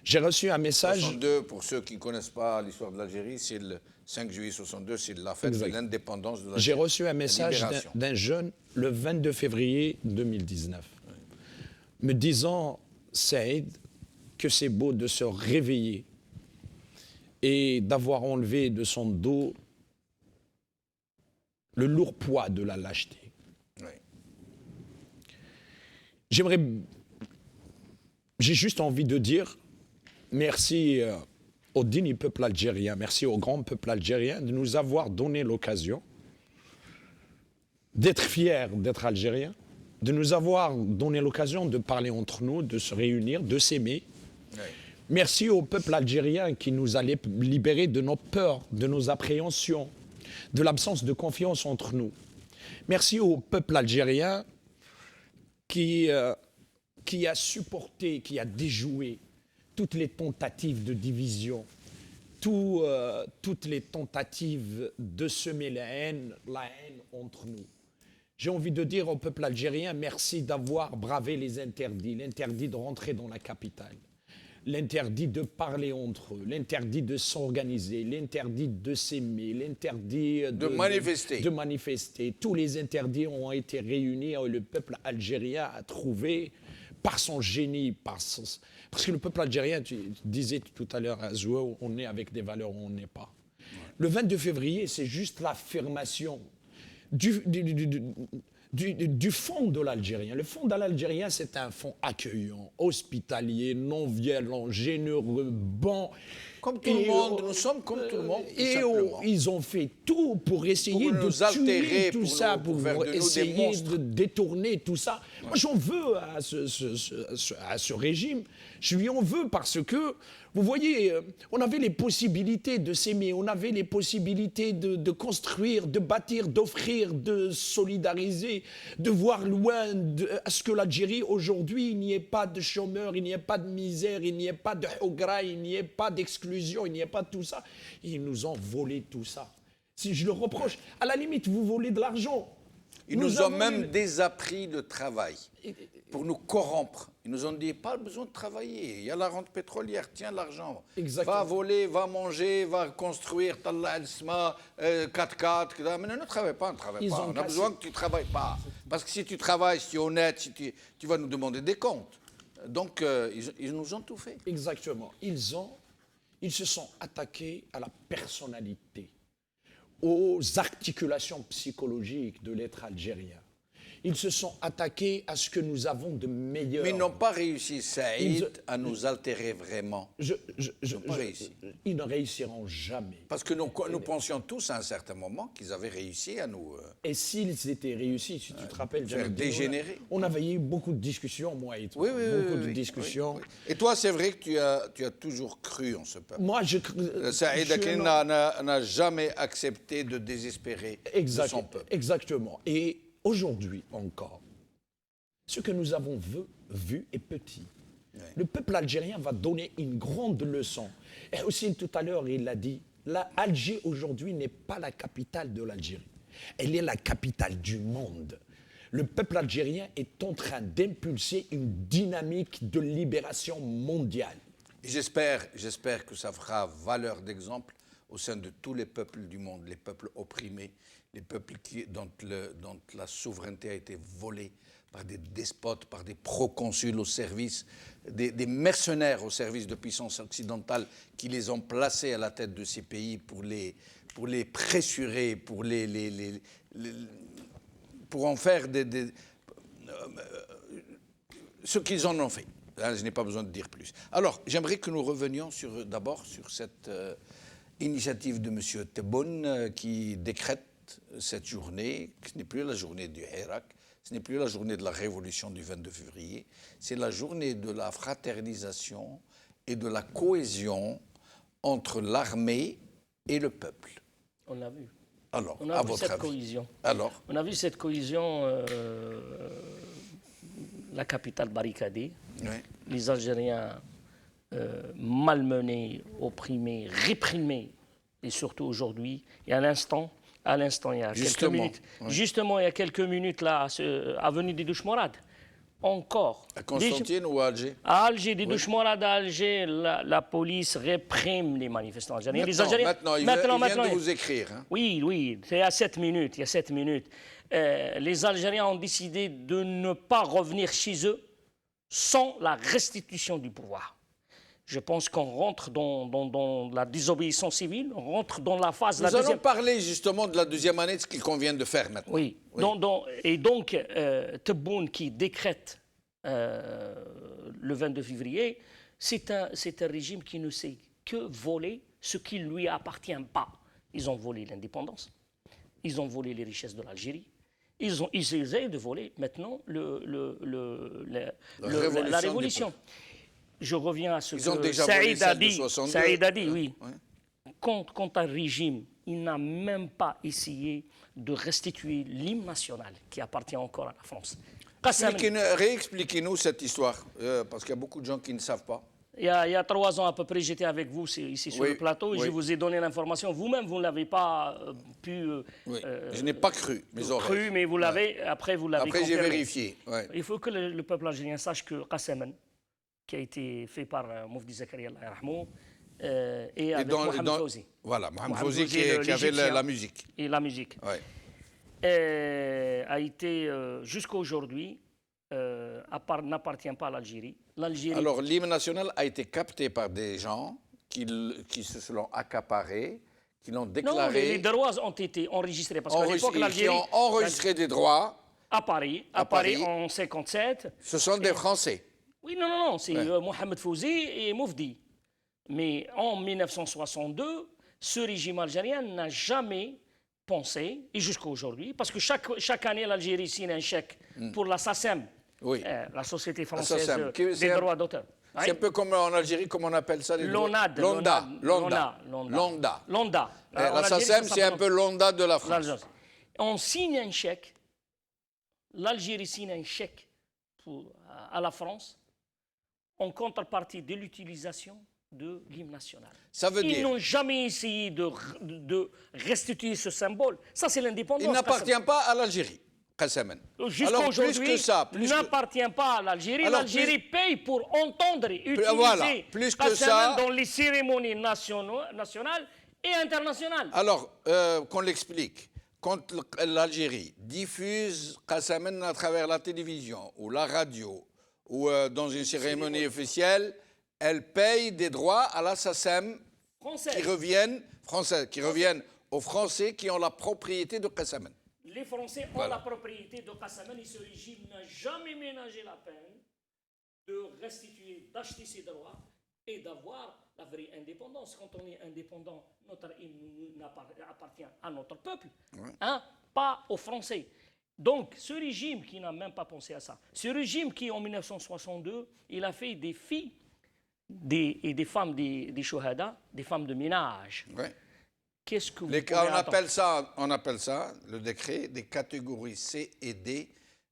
J'ai reçu un message... 62, pour ceux qui ne connaissent pas l'histoire de l'Algérie, c'est le 5 juillet 62, c'est la fête de l'indépendance de l'Algérie. J'ai reçu un message d'un jeune le 22 février 2019, me disant, Saïd, que c'est beau de se réveiller et d'avoir enlevé de son dos le lourd poids de la lâcheté. J'ai juste envie de dire merci au digne peuple algérien, merci au grand peuple algérien de nous avoir donné l'occasion d'être fiers d'être algériens, de nous avoir donné l'occasion de parler entre nous, de se réunir, de s'aimer. Merci au peuple algérien qui nous a libérés de nos peurs, de nos appréhensions, de l'absence de confiance entre nous. Merci au peuple algérien qui a supporté, qui a déjoué toutes les tentatives de division, toutes les tentatives de semer la haine entre nous. J'ai envie de dire au peuple algérien, merci d'avoir bravé les interdits, l'interdit de rentrer dans la capitale, l'interdit de parler entre eux, l'interdit de s'organiser, l'interdit de s'aimer, l'interdit de manifester. Tous les interdits ont été réunis et le peuple algérien a trouvé, par son génie, parce que le peuple algérien, tu disais tout à l'heure à Zoué, on est avec des valeurs où on n'est pas. Le 22 février, c'est juste l'affirmation du fond de l'Algérien. Le fond de l'Algérien, c'est un fond accueillant, hospitalier, non-violent, généreux, bon. Comme tout le monde, nous sommes comme tout le monde. Et ils ont fait tout pour essayer de tuer tout ça, pour essayer de détourner tout ça. Moi, j'en veux à ce régime. Je lui en veux parce que, vous voyez, on avait les possibilités de s'aimer, on avait les possibilités de construire, de bâtir, d'offrir, de solidariser, de voir loin à ce que l'Algérie, aujourd'hui, il n'y ait pas de chômeurs, il n'y ait pas de misère, il n'y ait pas de hogra, il n'y ait pas d'exclusion, il n'y ait pas de tout ça. Ils nous ont volé tout ça. Si je le reproche, à la limite, vous volez de l'argent. Ils nous ont même désappris le travail pour nous corrompre. Ils nous ont dit, pas besoin de travailler. Il y a la rente pétrolière, tiens l'argent. Va voler, va manger, va construire, tallah al-sma, 4x4. Mais ne travaille pas, ne travaille pas. On a besoin que tu ne travailles pas. Parce que si tu travailles, si tu es honnête, si tu vas nous demander des comptes. Donc, ils nous ont tout fait. Exactement. Ils se sont attaqués à la personnalité, aux articulations psychologiques de l'être algérien. Ils se sont attaqués à ce que nous avons de meilleur. Mais ils n'ont pas réussi, Saïd, à nous altérer vraiment. Ils ne réussiront jamais. Parce que nous pensions tous à un certain moment qu'ils avaient réussi à nous... Et s'ils étaient réussis, si tu te rappelles, faire dégénérer. On avait eu beaucoup de discussions, moi et toi. Oui, beaucoup de discussions. Oui. Et toi, c'est vrai que tu as toujours cru en ce peuple. Moi, Saïd Hakim n'a jamais accepté de désespérer de son peuple. Exactement. Et aujourd'hui encore, ce que nous avons vu est petit. Oui. Le peuple algérien va donner une grande leçon. Et aussi, tout à l'heure, il l'a dit, Alger aujourd'hui n'est pas la capitale de l'Algérie. Elle est la capitale du monde. Le peuple algérien est en train d'impulser une dynamique de libération mondiale. J'espère que ça fera valeur d'exemple au sein de tous les peuples du monde, les peuples opprimés, les peuples dont la souveraineté a été volée par des despotes, par des proconsuls au service, des mercenaires au service de puissances occidentales qui les ont placés à la tête de ces pays pour les pressurer, pour en faire ce qu'ils en ont fait. Là, je n'ai pas besoin de dire plus. Alors, j'aimerais que nous revenions d'abord sur cette initiative de M. Tebboune qui décrète cette journée, que ce n'est plus la journée du Hirak, ce n'est plus la journée de la révolution du 22 février, c'est la journée de la fraternisation et de la cohésion entre l'armée et le peuple. On l'a vu. Alors, on a vu cette cohésion. Alors, on a vu cette cohésion, la capitale barricadée, oui. Les Algériens malmenés, opprimés, réprimés, et surtout aujourd'hui, et à l'instant, il y a quelques minutes, oui. Justement, il y a quelques minutes, là, avenue des Douches-Morades, encore. À Constantine ou à Alger? À Alger, des Douches-Morades à Alger, la police réprime les manifestants algériens. Maintenant, il vient de vous écrire. Hein. Oui, c'est il y a 7 minutes. Les Algériens ont décidé de ne pas revenir chez eux sans la restitution du pouvoir. Je pense qu'on rentre dans la désobéissance civile, on rentre dans la phase... Nous allons parler justement de la deuxième année, de ce qu'il convient de faire maintenant. Oui. Et donc, Tebboune qui décrète le 22 février, c'est un régime qui ne sait que voler ce qui ne lui appartient pas. Ils ont volé l'indépendance, ils ont volé les richesses de l'Algérie, ils essaient de voler maintenant la révolution. Je reviens à ce que Saïd a dit. Saïd a dit, oui. Quand un régime, il n'a même pas essayé de restituer l'hymne national qui appartient encore à la France. Réexpliquez-nous cette histoire, parce qu'il y a beaucoup de gens qui ne savent pas. Il y a 3 ans à peu près, j'étais avec vous ici sur le plateau et je vous ai donné l'information. Vous-même, vous ne l'avez pas pu... je n'ai pas cru, mes oreilles. Mais vous l'avez, après vous l'avez confirmé. Après, j'ai vérifié. Il faut que le peuple algérien sache que Qassemen, qui a été fait par Moufdi Zakaria, et avec Mohamed Fawzi. Voilà, Mohamed Fawzi qui avait la musique. Et la musique. Ouais. A été, jusqu'à aujourd'hui, n'appartient pas à l'Algérie. Alors, l'hymne national a été capté par des gens qui se l'ont accaparé, qui l'ont déclaré... Non, les droits ont été enregistrés. Parce qu'à l'époque, l'Algérie... Qui ont enregistré des droits... À Paris en 1957. Ce sont des Français. Oui, non, c'est Mohamed Fawzi et Moufdi. Mais en 1962, ce régime algérien n'a jamais pensé, et jusqu'à aujourd'hui, parce que chaque année, l'Algérie signe un chèque pour la SACEM, la Société française des droits d'auteur. C'est un peu comme en Algérie, comme on appelle ça. Londa. La SACEM, c'est un peu l'Onda de la France. On signe un chèque, l'Algérie signe un chèque à la France, en contrepartie de l'utilisation de l'hymne national. Ça veut dire... Ils n'ont jamais essayé de restituer ce symbole. Ça, c'est l'indépendance. Il n'appartient pas à l'Algérie, Qassemen. Jusqu'à aujourd'hui, il n'appartient pas à l'Algérie. L'Algérie paye pour entendre et utiliser Qassemen dans les cérémonies nationales et internationales. Alors, qu'on l'explique. Quand l'Algérie diffuse Qassemen à travers la télévision ou la radio, ou dans une cérémonie officielle, elle paye des droits à la SACEM qui reviennent aux Français qui ont la propriété de Qassemen. les Français ont Voilà. la propriété de Kassaman et ce régime n'a jamais ménagé la peine de restituer, d'acheter ses droits et d'avoir la vraie indépendance. Quand on est indépendant, notre hymne appartient à notre peuple, hein, pas aux Français. Donc, ce régime qui n'a même pas pensé à ça, ce régime qui, en 1962, il a fait des filles et des femmes des shuhada, des femmes de ménage. Ouais. Qu'est-ce que vous On pouvez attendre? appelle ça, le décret, des catégories C et D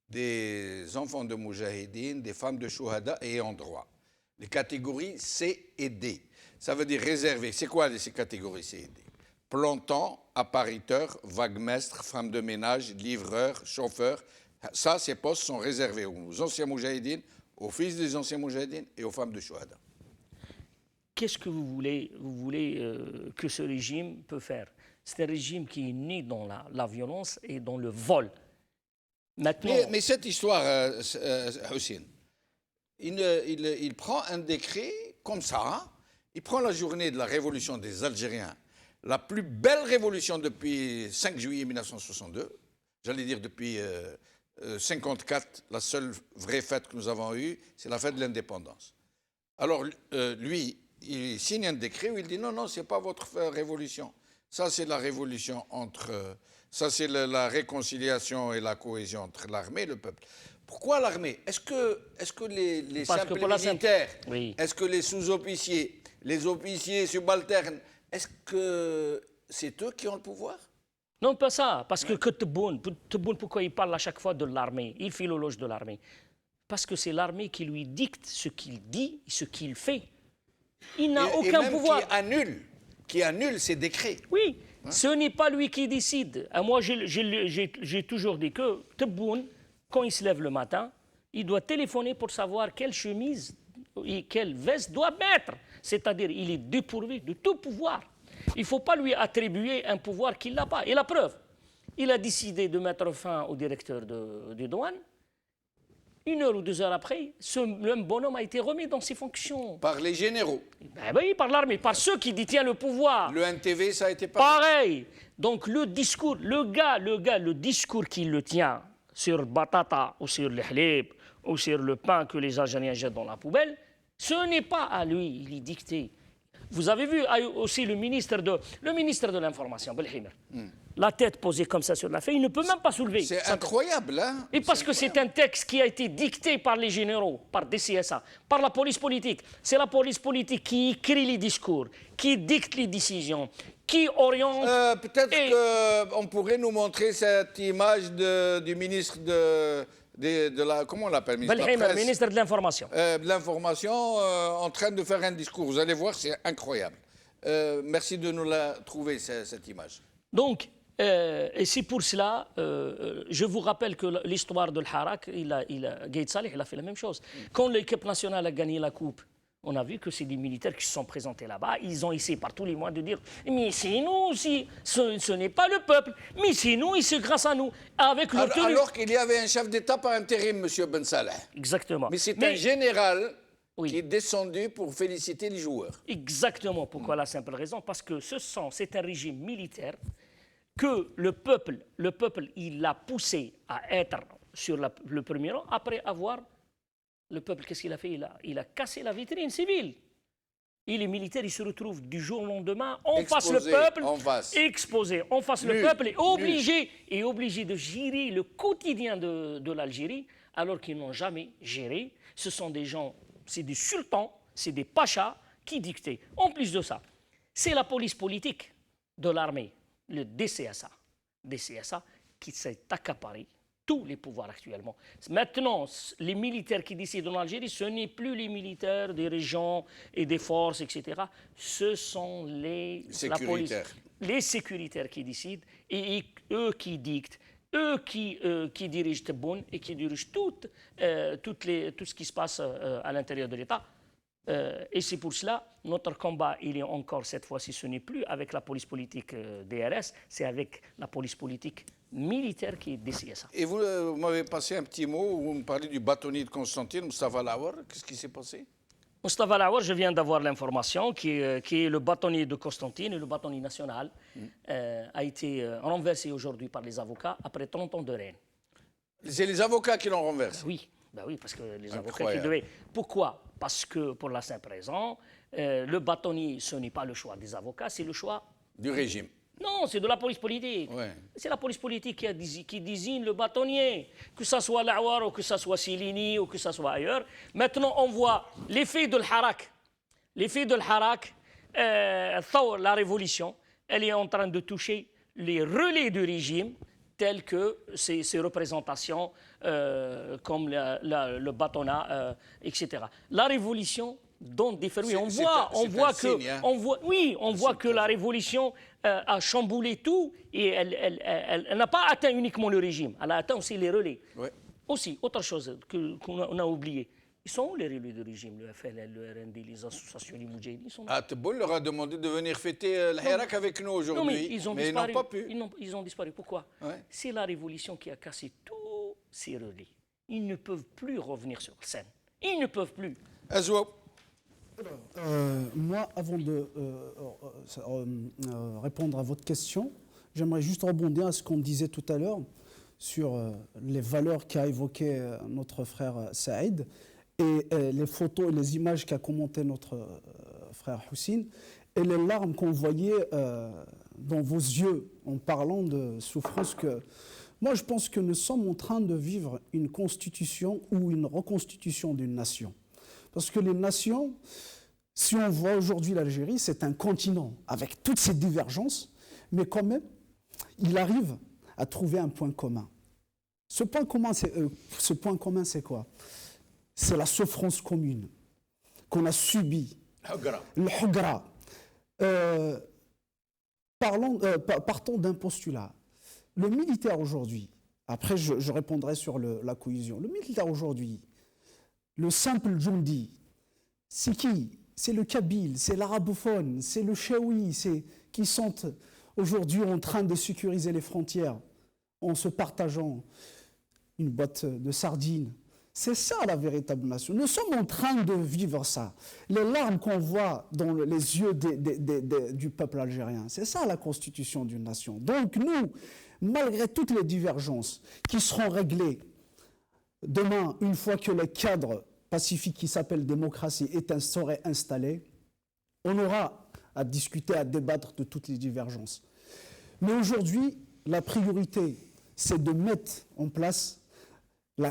des enfants de Moujahidine, des femmes de Shuhada et en droit. Les catégories C et D. Ça veut dire réservé. C'est quoi ces catégories C et D? Plantant, appariteur, vaguemestre, femme de ménage, livreur, chauffeur. Ça, ces postes sont réservés aux anciens Moujahidines, aux fils des anciens Moujahidines et aux femmes de Shuhada. Qu'est-ce que vous voulez que ce régime peut faire? C'est un régime qui est né dans la violence et dans le vol. Maintenant, Mais cette histoire, Hussein, il prend un décret comme ça, il prend la journée de la révolution des Algériens, la plus belle révolution depuis 5 juillet 1962, j'allais dire depuis 1954, la seule vraie fête que nous avons eue, c'est la fête de l'indépendance. Alors, lui, il signe un décret où il dit non, c'est pas votre révolution. Ça, c'est la révolution entre. Ça, c'est la réconciliation et la cohésion entre l'armée et le peuple. Pourquoi l'armée? Est-ce que les simples militaires, oui. est-ce que les sous-officiers, les officiers subalternes, est-ce que c'est eux qui ont le pouvoir? non, pas ça. Parce que Tebboune, pourquoi il parle à chaque fois de l'armée? Il fait l'éloge de l'armée. Parce que c'est l'armée qui lui dicte ce qu'il dit, ce qu'il fait. Il n'a aucun même pouvoir. Qui annule ces décrets. Oui, ce n'est pas lui qui décide. Moi, j'ai toujours dit que Tebboune, quand il se lève le matin, il doit téléphoner pour savoir quelle chemise et quelle veste doit mettre. C'est-à-dire, il est dépourvu de tout pouvoir. Il ne faut pas lui attribuer un pouvoir qu'il n'a pas. Et la preuve, il a décidé de mettre fin au directeur de douane. 1 heure ou 2 heures après, ce même bonhomme a été remis dans ses fonctions. Par les généraux. Ben oui, par l'armée, par ceux qui détiennent le pouvoir. Le NTV, ça a été pareil. Pareil. Donc le discours, le discours qu'il le tient sur batata ou sur le halib ou sur le pain que les Algériens jettent dans la poubelle, ce n'est pas à lui, il est dicté. Vous avez vu aussi le ministre de l'Information, Belhimer. La tête posée comme ça sur la feuille, il ne peut même pas soulever. C'est incroyable, hein? Et parce que c'est un texte qui a été dicté par les généraux, par DCSA, par la police politique. C'est la police politique qui écrit les discours, qui dicte les décisions, qui oriente. Peut-être qu'on pourrait nous montrer cette image du ministre de la... Comment on l'appelle? Ministre de l'Information. De l'Information en train de faire un discours. Vous allez voir, c'est incroyable. Merci de nous la trouver, cette image. Donc, et c'est pour cela, je vous rappelle que l'histoire de l'Harak, Gaïd Salih, il a fait la même chose. Quand l'équipe nationale a gagné la Coupe, on a vu que c'est des militaires qui se sont présentés là-bas. Ils ont essayé par tous les mois de dire « Mais c'est nous aussi, ce n'est pas le peuple, mais c'est nous et c'est grâce à nous. » Alors qu'il y avait un chef d'État par intérim, M. Ben Saleh. Exactement. Mais c'est un général oui. qui est descendu pour féliciter les joueurs. Exactement. Pourquoi? La simple raison, parce que c'est un régime militaire que le peuple, il l'a poussé à être sur le premier rang après avoir... Le peuple, qu'est-ce qu'il a fait? Il a cassé la vitrine civile. Et les militaires, ils se retrouvent du jour au lendemain en face le peuple, exposés en face le peuple, et obligés de gérer le quotidien de l'Algérie, alors qu'ils n'ont jamais géré. Ce sont des gens, c'est des sultans, c'est des pachas qui dictaient. En plus de ça, c'est la police politique de l'armée, le DCSA, qui s'est accaparé tous les pouvoirs actuellement. Maintenant, les militaires qui décident en Algérie, ce n'est plus les militaires des régions et des forces, etc. Ce sont les sécuritaires qui décident et eux qui dictent, eux qui dirigent Tebboune et qui dirigent tout ce qui se passe à l'intérieur de l'État. Et c'est pour cela, notre combat, il est encore cette fois-ci, ce n'est plus avec la police politique DRS, c'est avec la police politique militaire qui est DCSA. Et vous m'avez passé un petit mot où vous me parlez du bâtonnier de Constantine, Moustapha Laouar. Qu'est-ce qui s'est passé? Mustafa Al-Awar, je viens d'avoir l'information qui est le bâtonnier de Constantine et le bâtonnier national a été renversé aujourd'hui par les avocats après 30 ans de règne. C'est les avocats qui l'ont renversé. Oui, ben oui, parce que les avocats qui Incroyable. devaient... Pourquoi? Parce que pour la simple raison, le bâtonnier, ce n'est pas le choix des avocats, c'est le choix... Du régime. Non, c'est de la police politique. Ouais. C'est la police politique qui désigne le bâtonnier, que ce soit l'Awar ou que ce soit Silini ou que ce soit ailleurs. Maintenant, on voit l'effet de l'Harak. L'effet de l'Harak, la révolution, elle est en train de toucher les relais du régime, tels que ces représentations comme le bâtonnat, etc. La révolution donne des fruits. On voit que la révolution a chamboulé tout et elle n'a pas atteint uniquement le régime, elle a atteint aussi les relais. Ouais. Aussi, autre chose qu'on a oublié. Ils sont où les relais du régime, le FLL, le RND, les associations, les Moudjahidines, ils sont là. Tebboune leur a demandé de venir fêter le Hirak avec nous aujourd'hui, Non, mais ils ont disparu. n'ont pas pu. Ils ont disparu. Pourquoi? Ouais. C'est la révolution qui a cassé tous ces relais. Ils ne peuvent plus revenir sur scène. Ils ne peuvent plus. Azouab. Moi, avant de répondre à votre question, j'aimerais juste rebondir à ce qu'on disait tout à l'heure sur les valeurs qu'a évoquées notre frère Saïd et les photos et les images qu'a commentées notre frère Houssine et les larmes qu'on voyait dans vos yeux en parlant de souffrance que... Moi, je pense que nous sommes en train de vivre une constitution ou une reconstitution d'une nation. Parce que les nations, si on voit aujourd'hui l'Algérie, c'est un continent avec toutes ses divergences, mais quand même, il arrive à trouver un point commun. Ce point commun, c'est quoi? C'est la souffrance commune qu'on a subie. Le Hugra. Partons d'un postulat. Le militaire aujourd'hui, après je répondrai sur la cohésion, le militaire aujourd'hui, le simple Djoundi, c'est qui? C'est le Kabyle, c'est l'arabophone, c'est le Chaoui, qui sont aujourd'hui en train de sécuriser les frontières en se partageant une boîte de sardines. C'est ça la véritable nation. Nous sommes en train de vivre ça. Les larmes qu'on voit dans les yeux du peuple algérien, c'est ça la constitution d'une nation. Donc nous, malgré toutes les divergences qui seront réglées demain, une fois que le cadre pacifique qui s'appelle démocratie serait installé, on aura à discuter, à débattre de toutes les divergences. Mais aujourd'hui, la priorité, c'est de mettre en place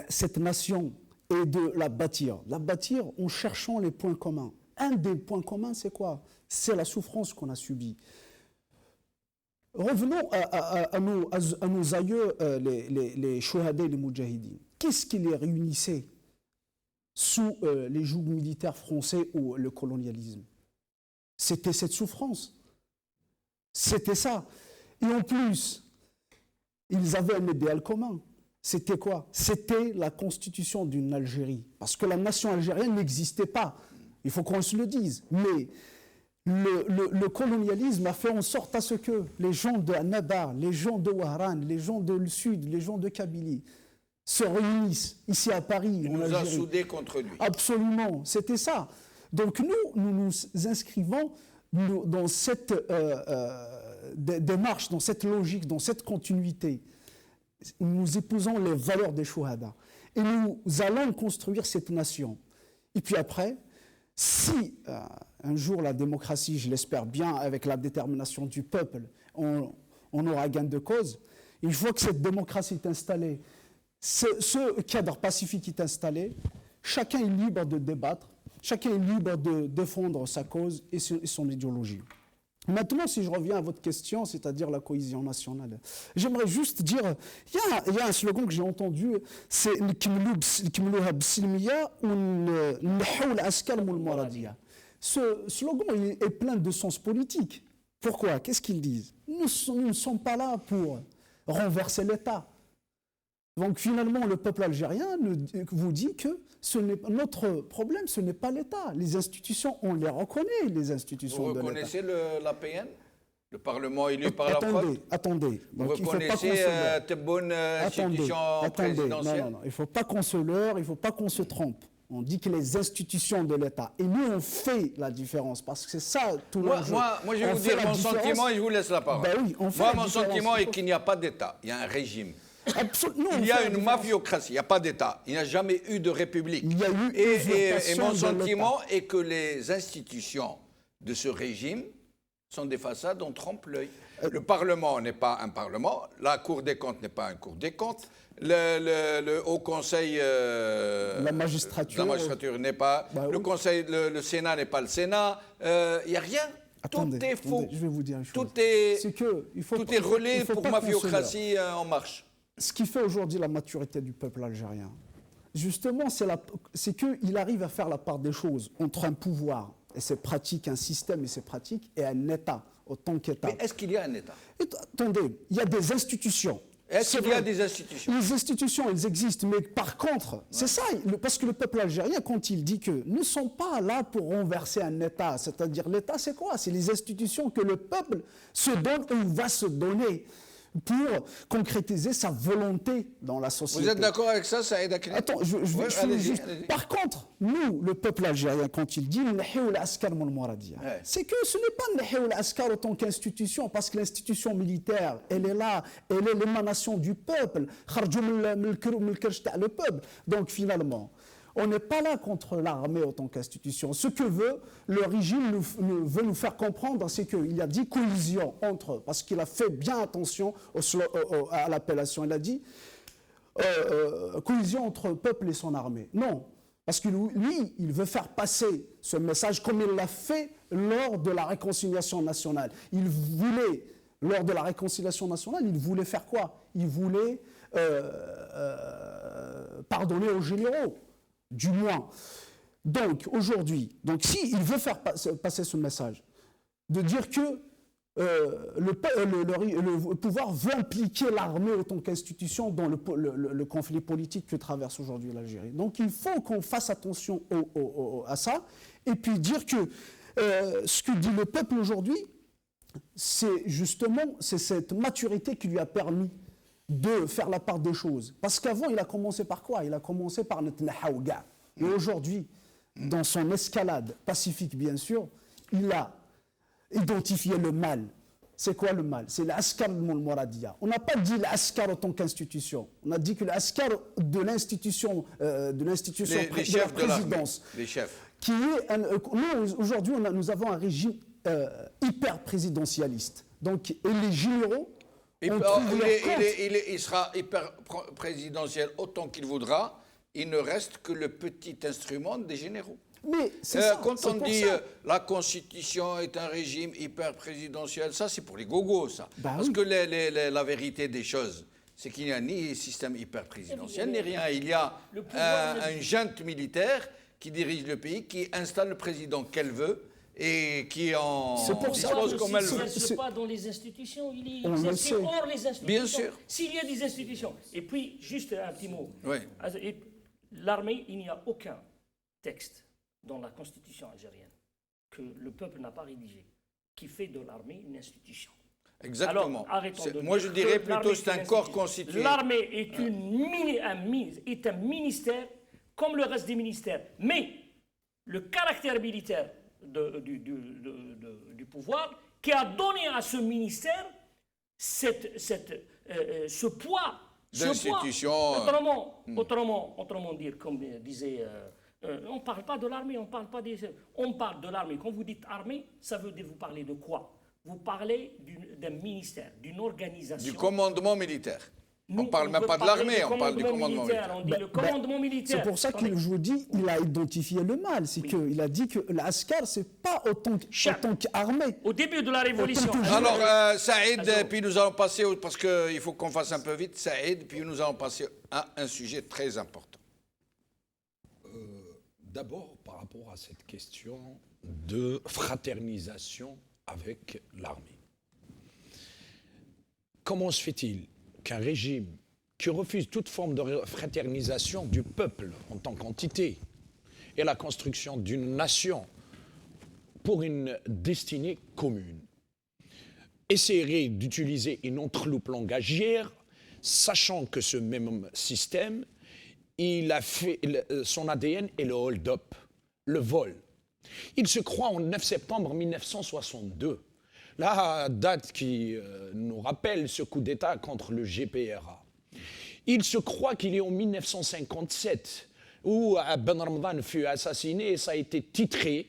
cette nation et de la bâtir. La bâtir en cherchant les points communs. Un des points communs, c'est quoi? C'est la souffrance qu'on a subie. Revenons à nos aïeux, les Chouhada et les Moudjahidines. Qu'est-ce qui les réunissait sous les jougs militaires français ou le colonialisme? C'était cette souffrance. C'était ça. Et en plus, ils avaient un idéal commun. C'était quoi? C'était la constitution d'une Algérie. Parce que la nation algérienne n'existait pas. Il faut qu'on se le dise. Mais le colonialisme a fait en sorte à ce que les gens de Nadar, les gens de Wahran, les gens du Sud, les gens de Kabylie se réunissent ici à Paris. Il nous a soudés contre lui. Absolument, c'était ça. Donc nous nous inscrivons dans cette démarche, dans cette logique, dans cette continuité. Nous épousons les valeurs des Chouhada. Et nous allons construire cette nation. Et puis après, si un jour la démocratie, je l'espère bien, avec la détermination du peuple, on aura gain de cause, une fois que cette démocratie est installée, ce cadre pacifique est installé, chacun est libre de débattre, chacun est libre de défendre sa cause et son idéologie. Maintenant, si je reviens à votre question, c'est-à-dire la cohésion nationale, j'aimerais juste dire, il y a un slogan que j'ai entendu, c'est « Nkimlouha b'silmiya ou n'houl askar moul maradiya ». Ce slogan est plein de sens politique. Pourquoi? Qu'est-ce qu'ils disent? Nous ne sommes pas là pour renverser l'État. Donc finalement, le peuple algérien vous dit que notre problème, ce n'est pas l'État. Les institutions, on les reconnaît, les institutions de l'État. Vous reconnaissez l'APN? Le Parlement élu par la preuve? Attendez. Vous reconnaissez Tebboune institution présidentielle? Non, il ne faut pas qu'on se leurre, il ne faut pas qu'on se trompe. On dit que les institutions de l'État. Et nous, on fait la différence, parce que c'est ça tout le monde. Moi, je vais vous dire mon sentiment et je vous laisse la parole. Ben oui, on fait moi, la mon différence. sentiment est qu'il n'y a pas d'État, il y a un régime. Absolument. Il y a une mafiocratie, il n'y a pas d'État. Il n'y a jamais eu de république. Il y a eu et mon usurpation de sentiment est que les institutions de ce régime sont des façades, on trompe l'œil. Le Parlement n'est pas un Parlement, la Cour des comptes n'est pas un Cour des comptes, le Haut Conseil la magistrature n'est pas, oui. le Sénat n'est pas le Sénat, il n'y a rien. Attendez, tout est faux. Attendez, je vais vous dire une chose. Tout est, tout est relais pour mafiocratie en marche. Ce qui fait aujourd'hui la maturité du peuple algérien, justement, c'est qu'il arrive à faire la part des choses entre un pouvoir et ses pratiques, un système et ses pratiques, et un État, autant qu'État. Mais est-ce qu'il y a un État? Attendez, il y a des institutions. Est-ce qu'il y a des institutions? Les institutions, elles existent, mais par contre, c'est ça, parce que le peuple algérien, quand il dit que nous ne sommes pas là pour renverser un État, c'est-à-dire l'État, c'est quoi? C'est les institutions que le peuple se donne ou va se donner pour concrétiser sa volonté dans la société. Vous êtes d'accord avec ça, Saïd Akli? Attends, allez-y. Par contre, nous, le peuple algérien, quand il dit c'est que ce n'est pas l'askar en tant qu'institution, parce que l'institution militaire, elle est là, elle est l'émanation du peuple. Le peuple. Donc finalement, on n'est pas là contre l'armée en tant qu'institution. Ce que veut le régime veut nous faire comprendre, c'est qu'il y a dit collision entre, parce qu'il a fait bien attention à l'appellation, il a dit collision entre peuple et son armée. Non, parce que lui, il veut faire passer ce message comme il l'a fait lors de la réconciliation nationale. Lors de la réconciliation nationale, il voulait faire quoi? Il voulait pardonner aux généraux. Du moins. Donc, aujourd'hui, s'il veut faire passer ce message, de dire que le pouvoir veut impliquer l'armée en tant qu'institution dans le conflit politique que traverse aujourd'hui l'Algérie. Donc, il faut qu'on fasse attention à ça, et puis dire que ce que dit le peuple aujourd'hui, c'est justement cette maturité qui lui a permis de faire la part des choses. Parce qu'avant, il a commencé par quoi? Il a commencé par Netnahaouga. Et aujourd'hui, dans son escalade pacifique, bien sûr, il a identifié le mal. C'est quoi le mal? C'est l'Askar al-Mouradia. On n'a pas dit l'Askar en tant qu'institution. On a dit que l'Askar de l'institution de la présidence. Les chefs. Qui est aujourd'hui, nous avons un régime hyper présidentialiste. Donc, et les généraux. Il sera hyper présidentiel autant qu'il voudra. Il ne reste que le petit instrument des généraux. Mais c'est ça. Quand on dit la Constitution est un régime hyper présidentiel, ça c'est pour les gogos, ça. Parce que la vérité des choses, c'est qu'il n'y a ni système hyper présidentiel, ni rien. Il y a une junte militaire qui dirige le pays, qui installe le président qu'elle veut, et qui en dispose comme elle veut. Il n'exerce pas dans les institutions, il exerce hors les institutions. Bien sûr. S'il y a des institutions. Et puis, juste un petit mot. Oui. L'armée, il n'y a aucun texte dans la constitution algérienne que le peuple n'a pas rédigé qui fait de l'armée une institution. Exactement. Alors, arrêtons de moi, je dirais que plutôt c'est un corps constitué. L'armée est un ministère comme le reste des ministères. Mais le caractère militaire du pouvoir qui a donné à ce ministère ce poids d'institution. Autrement dire, comme disait, on ne parle pas de l'armée, on parle de l'armée. Quand vous dites armée, ça veut dire vous parlez de quoi? Vous parlez d'un ministère, d'une organisation. Du commandement militaire. On ne parle même pas de l'armée, on parle du commandement militaire. On dit le commandement militaire. C'est pour ça que je vous dis, il a identifié le mal. C'est qu'il a dit que l'Askar, ce n'est pas autant qu'armée. Au début de la Révolution. Alors, Saïd, puis nous allons passer, parce qu'il faut qu'on fasse un peu vite, Saïd, puis nous allons passer à un sujet très important. D'abord, par rapport à cette question de fraternisation avec l'armée. Comment se fait-il qu'un régime qui refuse toute forme de fraternisation du peuple en tant qu'entité et la construction d'une nation pour une destinée commune essaierait d'utiliser une entreloupe langagière, sachant que ce même système il a fait son ADN et le hold-up, le vol. Il se croit en 9 septembre 1962, la date qui nous rappelle ce coup d'État contre le GPRA. Il se croit qu'il est en 1957, où Ben Ramadan fut assassiné et ça a été titré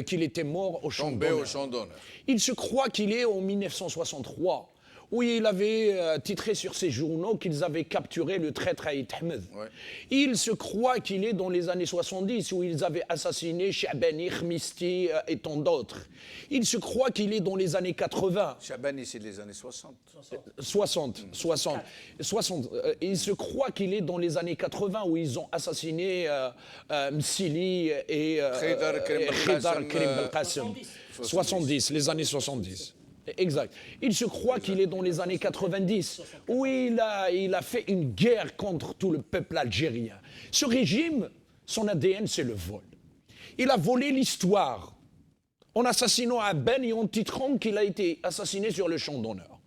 qu'il était mort au champ d'honneur. Il se croit qu'il est en 1963, où il avait titré sur ses journaux qu'ils avaient capturé le traître Aït Ahmed. Ouais. Il se croit qu'il est dans les années 70, où ils avaient assassiné Chabani, Khmisti et tant d'autres. Il se croit qu'il est dans les années 80. Chabani, c'est les années 60. 60. Il se croit qu'il est dans les années 80, où ils ont assassiné Msili et Khidar Karim Belkacem. 70, les années 70. Exact. Il se croit qu'il est dans les années 90, où il a fait une guerre contre tout le peuple algérien. Ce régime, son ADN, c'est le vol. Il a volé l'histoire en assassinant Ben et en titrant qu'il a été assassiné sur le champ d'honneur.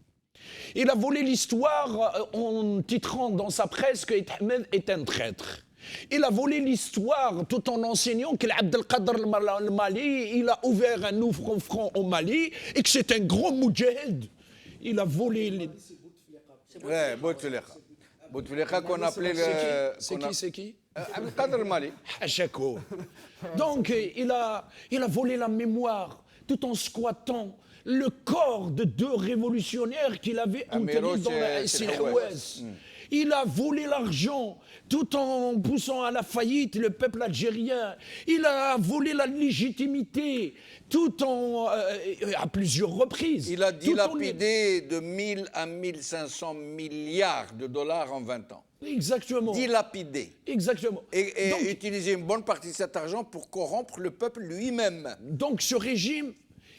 Il a volé l'histoire en titrant dans sa presse que Ahmed est un traître. Il a volé l'histoire tout en enseignant que Abdelkader al-Mali, il a ouvert un nouveau front au Mali et que c'est un gros moudjahid. Il a volé les... Ouais, Bouteflika. Bouteflika qu'on appelait le... C'est qui Abdelkader al-Mali. Hachako. Donc, il a volé la mémoire tout en squattant le corps de 2 révolutionnaires qu'il avait enterrés dans la Sirhouez. Il a volé l'argent tout en poussant à la faillite le peuple algérien. Il a volé la légitimité tout en à plusieurs reprises. Il a dilapidé de 1000 à 1500 milliards de dollars en 20 ans. Exactement. Dilapidé. Exactement. Et donc, utiliser une bonne partie de cet argent pour corrompre le peuple lui-même. Donc ce régime,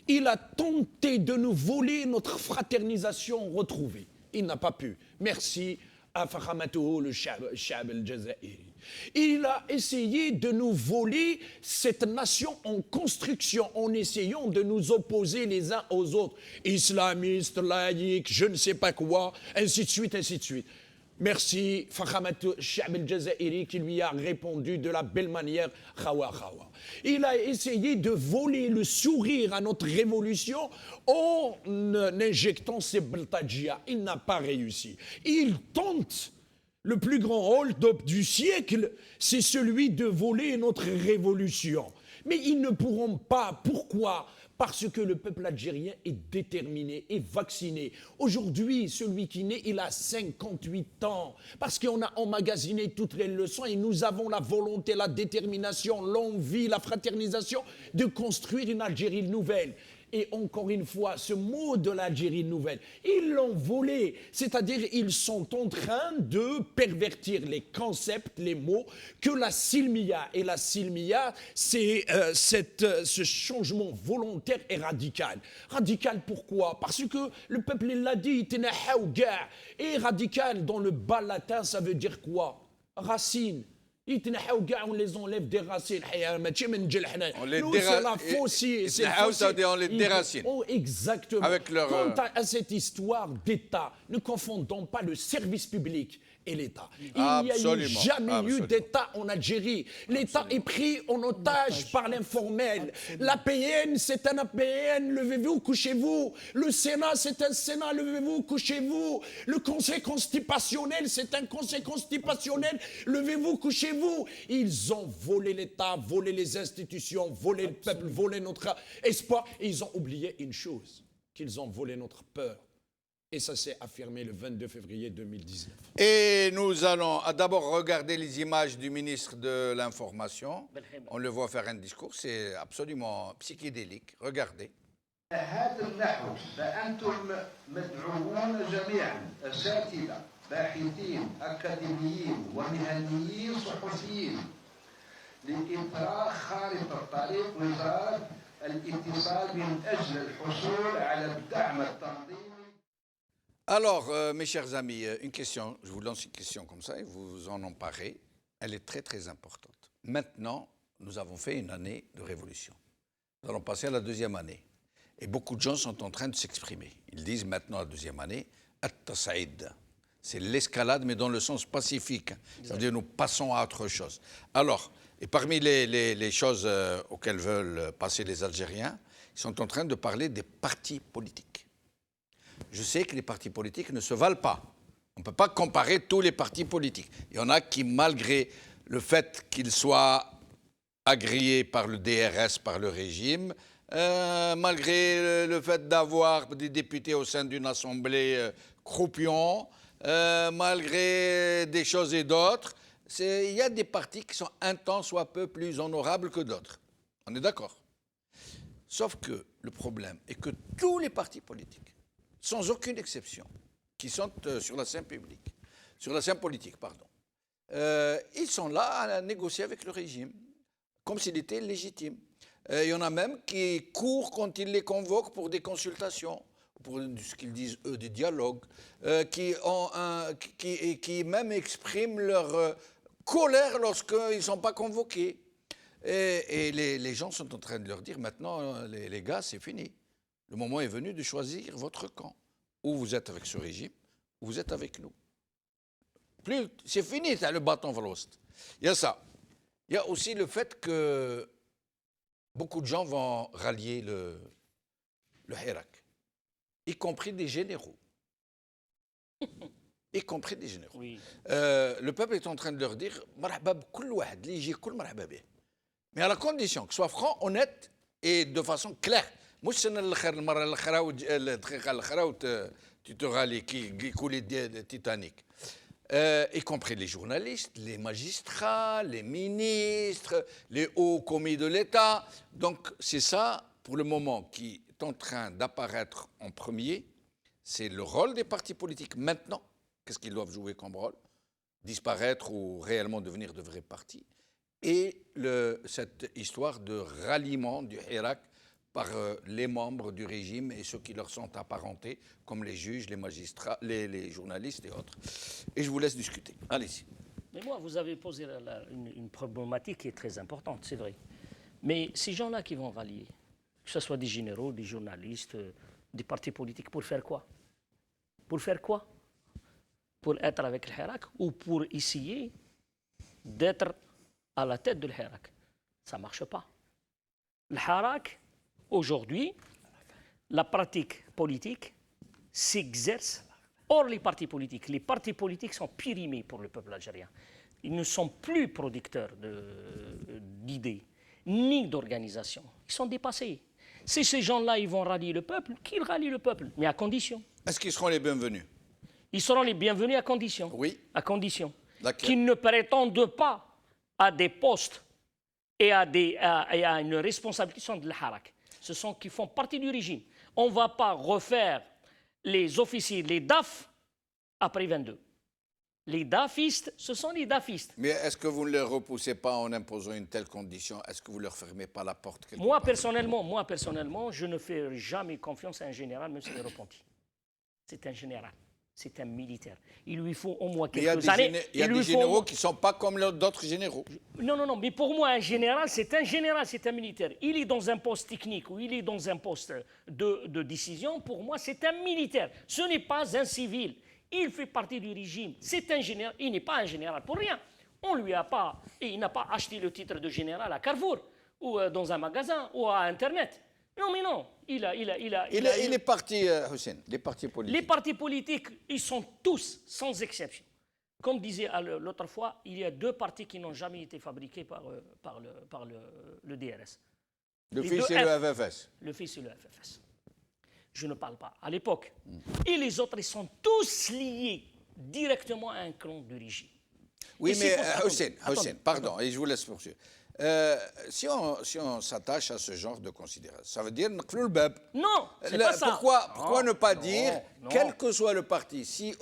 il a tenté de nous voler notre fraternisation retrouvée. Il n'a pas pu. Merci à Fakhamatohu, le Chab al-Jazairi. Il a essayé de nous voler cette nation en construction, en essayant de nous opposer les uns aux autres. Islamistes, laïcs, je ne sais pas quoi, ainsi de suite, ainsi de suite. Merci Fakhamatohu Chab al-Jazairi qui lui a répondu de la belle manière, Khawa Khawa. Il a essayé de voler le sourire à notre révolution en injectant ses beltadjia. Il n'a pas réussi. Il tente le plus grand hold-up du siècle, c'est celui de voler notre révolution. Mais ils ne pourront pas. Pourquoi ? Parce que le peuple algérien est déterminé et vacciné. Aujourd'hui, celui qui naît, il a 58 ans. Parce qu'on a emmagasiné toutes les leçons et nous avons la volonté, la détermination, l'envie, la fraternisation de construire une Algérie nouvelle. Et encore une fois, ce mot de l'Algérie nouvelle, ils l'ont volé. C'est-à-dire, ils sont en train de pervertir les concepts, les mots, que la silmiya. Et la silmiya, c'est ce changement volontaire et radical. Radical pourquoi ? Parce que le peuple l'a dit, et radical dans le bas latin, ça veut dire quoi ? Racine. On les enlève des racines. On les déracine. Exactement. Avec leur... Quant à cette histoire d'État, ne confondons pas le service public et l'État. Il n'y a jamais eu d'État en Algérie. L'État est pris en otage par l'informel. L'APN, c'est un APN, levez-vous, couchez-vous. Le Sénat, c'est un Sénat, levez-vous, couchez-vous. Le Conseil constipationnel, c'est un Conseil constipationnel, levez-vous, couchez-vous. Ils ont volé l'État, volé les institutions, volé le peuple, volé notre espoir. Et ils ont oublié une chose, qu'ils ont volé notre peur. Et ça s'est affirmé le 22 février 2019. Et nous allons d'abord regarder les images du ministre de l'Information. On le voit faire un discours, c'est absolument psychédélique. Regardez. Alors, mes chers amis, une question, je vous lance une question comme ça et vous vous en emparez. Elle est très très importante. Maintenant, nous avons fait une année de révolution. Nous allons passer à la deuxième année. Et beaucoup de gens sont en train de s'exprimer. Ils disent maintenant la deuxième année, at-tas'id, C'est l'escalade, mais dans le sens pacifique. C'est-à-dire nous passons à autre chose. Alors, et parmi les choses auxquelles veulent passer les Algériens, ils sont en train de parler des partis politiques. Je sais que les partis politiques ne se valent pas. On ne peut pas comparer tous les partis politiques. Il y en a qui, malgré le fait qu'ils soient agréés par le DRS, par le régime, malgré le fait d'avoir des députés au sein d'une assemblée croupion, malgré des choses et d'autres, il y a des partis qui sont un tant soit peu plus honorables que d'autres. On est d'accord. Sauf que le problème est que tous les partis politiques, sans aucune exception, qui sont sur la scène publique, sur la scène politique, pardon, ils sont là à négocier avec le régime, comme s'il était légitime. Il y en a même qui courent quand ils les convoquent pour des consultations, pour ce qu'ils disent eux, des dialogues, qui même expriment leur colère lorsqu'ils ne sont pas convoqués. Et les gens sont en train de leur dire maintenant, les gars, c'est fini. Le moment est venu de choisir votre camp. Ou vous êtes avec ce régime, ou vous êtes avec nous. C'est fini, c'est le bâton vers l'ouest. Il y a ça. Il y a aussi le fait que beaucoup de gens vont rallier le Hirak, y compris des généraux. Y compris des généraux. Oui. Le peuple est en train de leur dire mais à la condition que ce soit franc, honnête et de façon claire. Tu te rallies qui coulait le Titanic. Y compris les journalistes, les magistrats, les ministres, les hauts commis de l'État. Donc c'est ça, pour le moment, qui est en train d'apparaître en premier. C'est le rôle des partis politiques maintenant. Qu'est-ce qu'ils doivent jouer comme rôle? Disparaître ou réellement devenir de vrais partis. Et cette histoire de ralliement du Hirak par les membres du régime et ceux qui leur sont apparentés, comme les juges, les magistrats, les journalistes et autres. Et je vous laisse discuter. Allez-y. Mais moi, vous avez posé une problématique qui est très importante, c'est vrai. Mais ces gens-là qui vont rallier, que ce soit des généraux, des journalistes, des partis politiques, pour faire quoi? Pour faire quoi? Pour être avec le Hirak ou pour essayer d'être à la tête de l'Hirak? Ça ne marche pas. Le Hirak, aujourd'hui, la pratique politique s'exerce hors les partis politiques. Les partis politiques sont périmés pour le peuple algérien. Ils ne sont plus producteurs d'idées, ni d'organisation. Ils sont dépassés. Si ces gens-là, ils vont rallier le peuple, qu'ils rallient le peuple, mais à condition. Est-ce qu'ils seront les bienvenus? Ils seront les bienvenus à condition. Oui. À condition qu'ils ne prétendent pas à des postes et à une responsabilité de l'Hirak. Ce sont qui font partie du régime. On ne va pas refaire les officiers, les DAF, après 22. Les DAFistes, ce sont les DAFistes. Mais est-ce que vous ne les repoussez pas en imposant une telle condition? Est-ce que vous ne leur fermez pas la porte? Moi, personnellement, je ne fais jamais confiance à un général, même s'il est repenti. C'est un général. C'est un militaire. Il lui faut au moins quelques années. Il y a des généraux qui ne sont pas comme d'autres généraux. Non. Mais pour moi, un général, c'est un militaire. Il est dans un poste technique ou il est dans un poste de décision. Pour moi, c'est un militaire. Ce n'est pas un civil. Il fait partie du régime. C'est un général. Il n'est pas un général pour rien. Il n'a pas acheté le titre de général à Carrefour ou dans un magasin ou à Internet. Non, mais non. Il est parti, Hussein, les partis politiques. Les partis politiques, ils sont tous, sans exception. Comme disait l'autre fois, il y a 2 partis qui n'ont jamais été fabriqués par le DRS. Le fils et le FFS. Le fils et le FFS. Je ne parle pas. À l'époque. Et les autres, ils sont tous liés directement à un clan de régime. Oui, mais Hussein, pardon, et je vous laisse poursuivre. Si on s'attache à ce genre de considération, ça veut dire nqflou le bab. Non, c'est pas ça. Pourquoi ne pas dire, quel que soit le parti, si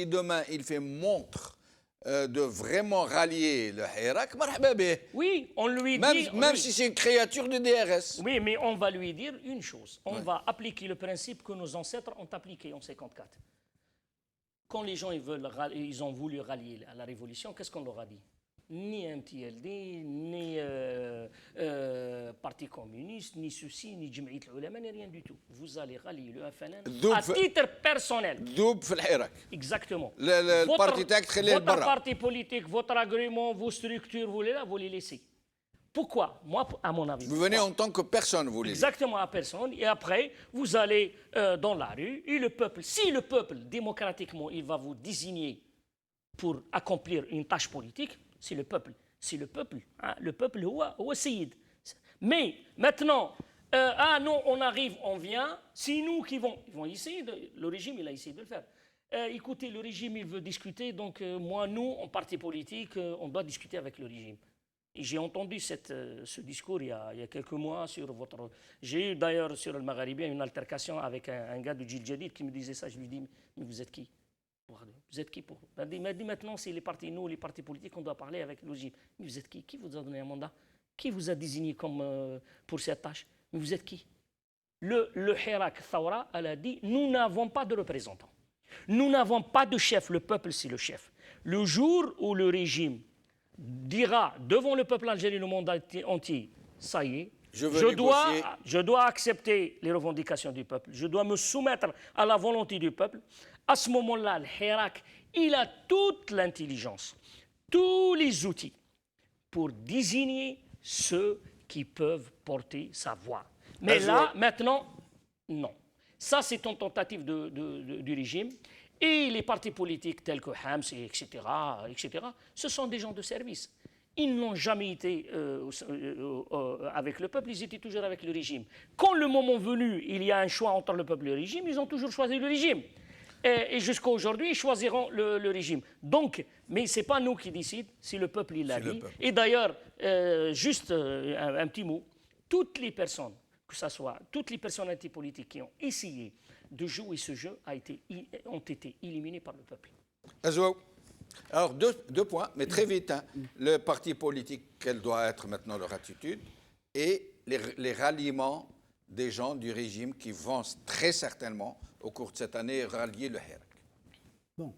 demain il fait montre de vraiment rallier le Hirak, marhaba bih. Oui, on lui dit... Même si c'est une créature du DRS. Oui, mais on va lui dire une chose. On va appliquer le principe que nos ancêtres ont appliqué en 1954. Quand les gens ils ont voulu rallier à la révolution, qu'est-ce qu'on leur a dit? ni MTLD, ni Parti communiste, ni ceci, ni Jamaït al-Ulama, ni rien du tout. Vous allez rallier le FLN à titre personnel. ذوب في الحراك. Exactement. البارتي تاعك تخليه Votre لبرا. parti politique, votre agrément, vos structures, vous les laissez. Pourquoi? Moi, à mon avis. Vous venez en tant que personne, vous voulez dire. Exactement, à personne. Et après, vous allez dans la rue. Et le peuple, si le peuple, démocratiquement, il va vous désigner pour accomplir une tâche politique, c'est le peuple. C'est le peuple. Hein, le peuple, ou Sayyid. Mais maintenant, non, on arrive, on vient. C'est nous qui ils vont essayer. Le régime, il a essayé de le faire. Écoutez, le régime, il veut discuter. Donc, moi, nous, en parti politique, on doit discuter avec le régime. Et j'ai entendu ce discours il y a quelques mois sur votre... J'ai eu d'ailleurs sur le Maghrébien une altercation avec un gars de Djil Jadid qui me disait ça. Je lui dis, mais vous êtes qui? Vous êtes qui pour? Il m'a dit maintenant, c'est les partis, nous, les partis politiques, on doit parler avec le régime. Mais vous êtes qui? Qui vous a donné un mandat? Qui vous a désigné comme, pour cette tâche? Mais vous êtes qui? Le Hirak Thawra, elle a dit, nous n'avons pas de représentants. Nous n'avons pas de chef. Le peuple, c'est le chef. Le jour où le régime dira devant le peuple algérien et le monde entier, ça y est, je dois accepter les revendications du peuple, je dois me soumettre à la volonté du peuple. À ce moment-là, le Hirak, il a toute l'intelligence, tous les outils pour désigner ceux qui peuvent porter sa voix. Mais là, maintenant, non. Ça, c'est une tentative du régime. Et les partis politiques tels que Hams, etc., ce sont des gens de service. Ils n'ont jamais été avec le peuple, ils étaient toujours avec le régime. Quand le moment venu, il y a un choix entre le peuple et le régime, ils ont toujours choisi le régime. Et jusqu'à aujourd'hui, ils choisiront le régime. Donc, mais ce n'est pas nous qui décidons, c'est le peuple, il l'a dit. Et d'ailleurs, juste un petit mot, toutes les personnes, que ce soit toutes les personnalités politiques qui ont essayé de jouer ce jeu ont été éliminés par le peuple. Azouaou. Alors, deux points, mais très vite. Hein. Le parti politique, quelle doit être maintenant leur attitude, et les ralliements des gens du régime qui vont très certainement, au cours de cette année, rallier le Hirak. Bon.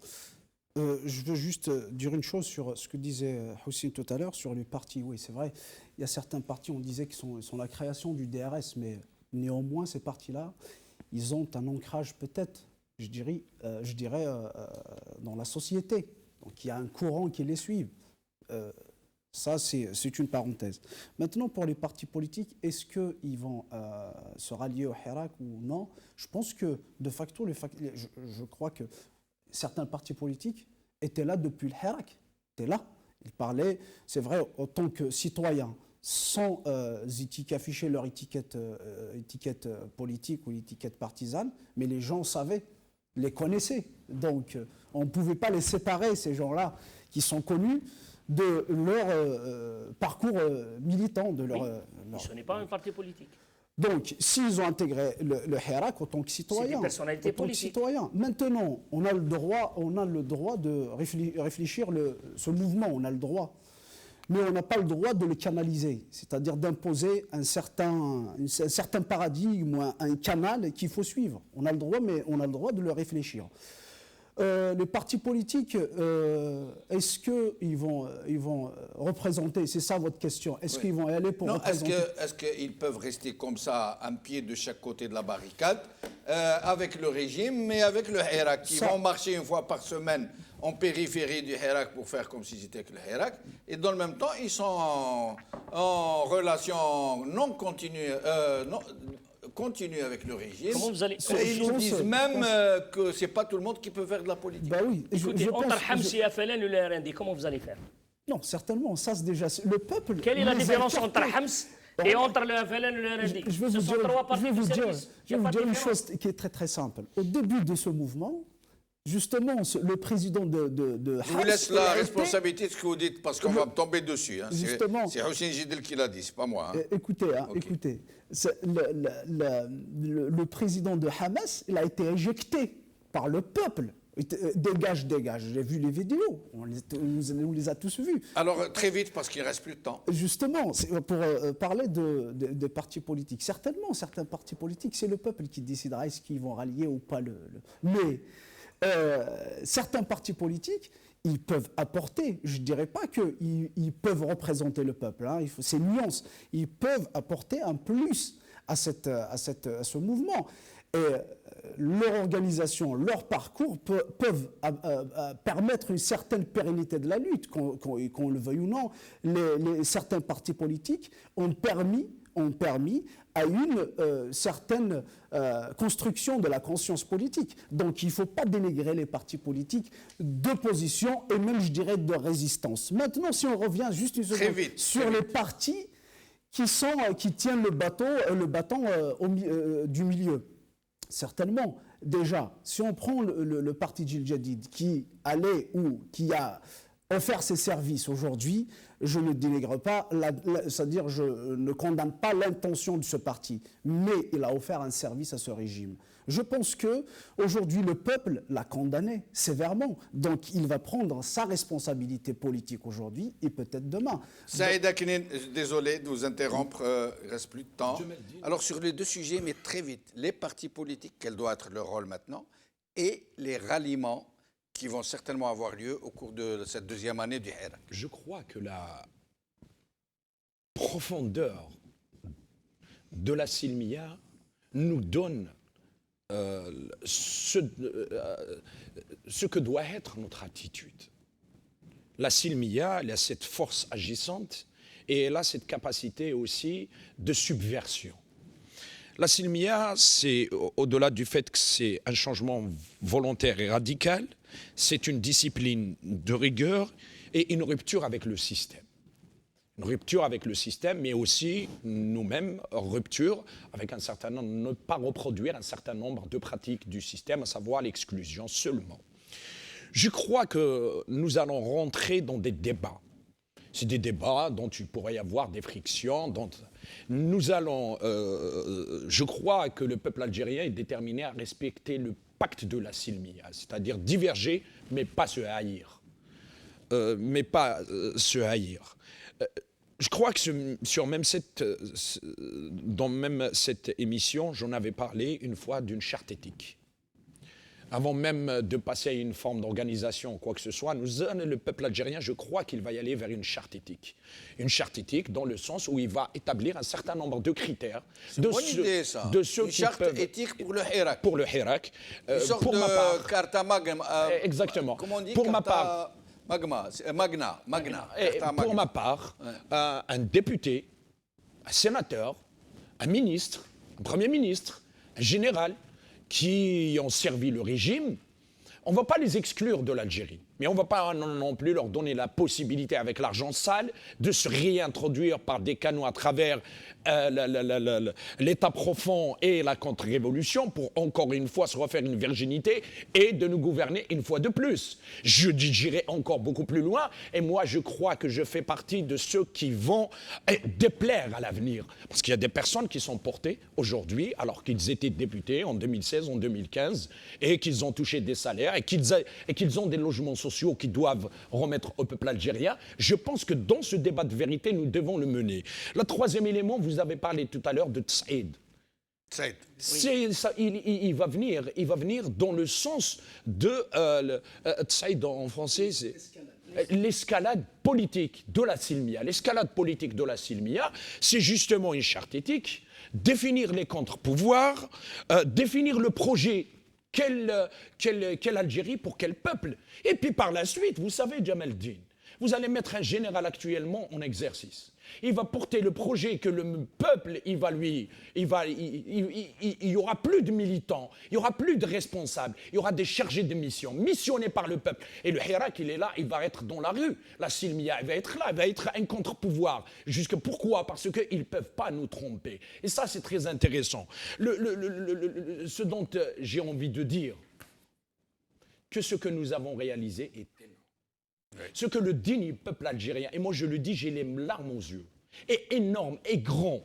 Je veux juste dire une chose sur ce que disait Houssine tout à l'heure sur les partis. Oui, c'est vrai, il y a certains partis, on disait qu'ils sont la création du DRS, mais néanmoins, ces partis-là, ils ont un ancrage peut-être, je dirais, dans la société. Donc il y a un courant qui les suit. Ça, c'est une parenthèse. Maintenant, pour les partis politiques, est-ce qu'ils vont se rallier au Hirak ou non? Je pense que, de facto, je crois que certains partis politiques étaient là depuis le Hirak. Étaient là. Ils parlaient, c'est vrai, en tant que citoyens, sans afficher leur étiquette politique ou l'étiquette partisane, mais les gens savaient, les connaissaient. Donc, on ne pouvait pas les séparer, ces gens-là, qui sont connus, de leur parcours militant. Ce n'est pas un parti politique. Donc, s'ils ont intégré le Hirak en tant que citoyen, c'est des personnalités politiques. Maintenant, on a le droit de réfléchir ce mouvement, on a le droit. Mais on n'a pas le droit de le canaliser, c'est-à-dire d'imposer un certain paradigme, un canal qu'il faut suivre. On a le droit, mais on a le droit de le réfléchir. Les partis politiques, est-ce qu'ils vont représenter, c'est ça votre question, est-ce qu'ils vont aller pour représenter? Est-ce qu'ils peuvent rester comme ça, un pied de chaque côté de la barricade, avec le régime, mais avec le Hirak, qui vont marcher une fois par semaine en périphérie du Hirak pour faire comme si c'était avec le Hirak, et dans le même temps, ils sont en relation non continue, continue avec le régime. Et ils nous disent même que ce n'est pas tout le monde qui peut faire de la politique. Bah oui, écoutez, entre Hams et FLN, le RND, comment vous allez faire? Non, certainement, ça c'est déjà... Le peuple... Quelle est la différence entre Hams et entre le FLN et le RND? Je vais vous dire une chose qui est très très simple. Au début de ce mouvement, justement, le président de Hams... Je vous laisse la responsabilité de ce que vous dites, parce qu'on va me tomber dessus. Hein. Justement... C'est Houssine Jidel qui l'a dit, c'est pas moi. Hein. Écoutez, écoutez. Le président de Hamas, il a été éjecté par le peuple. Dégage, dégage. J'ai vu les vidéos, on les a tous vues. Alors, très vite, parce qu'il ne reste plus de temps. Justement, pour parler des partis politiques. Certainement, certains partis politiques, c'est le peuple qui décidera est-ce qu'ils vont rallier ou pas Mais certains partis politiques, ils peuvent apporter, je ne dirais pas qu'ils peuvent représenter le peuple, hein, c'est une nuance, ils peuvent apporter un plus à ce mouvement. Et leur organisation, leur parcours peuvent permettre une certaine pérennité de la lutte, qu'on le veuille ou non. Certains partis politiques ont permis à une certaine construction de la conscience politique. Donc il ne faut pas dénigrer les partis politiques d'opposition et même, je dirais, de résistance. Maintenant, si on revient juste une seconde sur les partis qui tiennent le bâton du milieu. Certainement, déjà, si on prend le parti Jil Jadid qui allait ou qui a offert ses services aujourd'hui, je ne dénigre pas, c'est-à-dire je ne condamne pas l'intention de ce parti, mais il a offert un service à ce régime. Je pense qu'aujourd'hui, le peuple l'a condamné sévèrement. Donc, il va prendre sa responsabilité politique aujourd'hui et peut-être demain. Saïd Akinin, désolé de vous interrompre, il ne reste plus de temps. Alors, sur les deux sujets, mais très vite, les partis politiques, quel doit être leur rôle maintenant, et les ralliements qui vont certainement avoir lieu au cours de cette deuxième année du Hirak. Je crois que la profondeur de la Silmiya nous donne ce que doit être notre attitude. La Silmiya, elle a cette force agissante et elle a cette capacité aussi de subversion. La Silmiya, c'est, au-delà du fait que c'est un changement volontaire et radical, c'est une discipline de rigueur et une rupture avec le système. Une rupture avec le système, mais aussi nous-mêmes, rupture avec un certain nombre, ne pas reproduire un certain nombre de pratiques du système, à savoir l'exclusion seulement. Je crois que nous allons rentrer dans des débats. C'est des débats dont il pourrait y avoir des frictions, dont nous allons... je crois que le peuple algérien est déterminé à respecter le pacte de la Silmiya, c'est-à-dire diverger, mais pas se haïr. Je crois que dans même cette émission, j'en avais parlé une fois d'une charte éthique. Avant même de passer à une forme d'organisation, quoi que ce soit, le peuple algérien, je crois qu'il va y aller vers une charte éthique. Une charte éthique dans le sens où il va établir un certain nombre de critères. C'est une bonne idée, ça. Une charte éthique pour le Hirak. Pour le Hirak. Une sorte pour de ma part, carta magna. Exactement. Comment on dit pour ma part, Magna. Pour ma part, un député, un sénateur, un ministre, un premier ministre, un général qui ont servi le régime, on ne va pas les exclure de l'Algérie. Mais on ne va pas non plus leur donner la possibilité, avec l'argent sale, de se réintroduire par des canaux à travers l'État profond et la contre-révolution pour, encore une fois, se refaire une virginité et de nous gouverner une fois de plus. J'irai encore beaucoup plus loin et moi, je crois que je fais partie de ceux qui vont déplaire à l'avenir. Parce qu'il y a des personnes qui sont portées aujourd'hui, alors qu'ils étaient députés en 2016, en 2015, et qu'ils ont touché des salaires et qu'ils ont des logements sociaux qui doivent remettre au peuple algérien. Je pense que dans ce débat de vérité, nous devons le mener. Le troisième élément, vous avez parlé tout à l'heure de Saïd. Il va venir dans le sens de Saïd en français, c'est l'escalade politique de la Silmiya. L'escalade politique de la Silmiya, c'est justement une charte éthique, définir les contre-pouvoirs, définir le projet. Quelle Algérie pour quel peuple? Et puis par la suite, vous savez, Jamel Din, vous allez mettre un général actuellement en exercice. Il va porter le projet que le peuple, il y aura plus de militants, il y aura plus de responsables, il y aura des chargés de mission, missionnés par le peuple. Et le Hirak, il est là, il va être dans la rue. La Silmiya, il va être là, il va être un contre-pouvoir. Pourquoi? Parce qu'ils ne peuvent pas nous tromper. Et ça, c'est très intéressant. Ce dont j'ai envie de dire, que ce que nous avons réalisé est énorme. Ce que le digne peuple algérien, et moi je le dis, j'ai les larmes aux yeux, est énorme, est grand.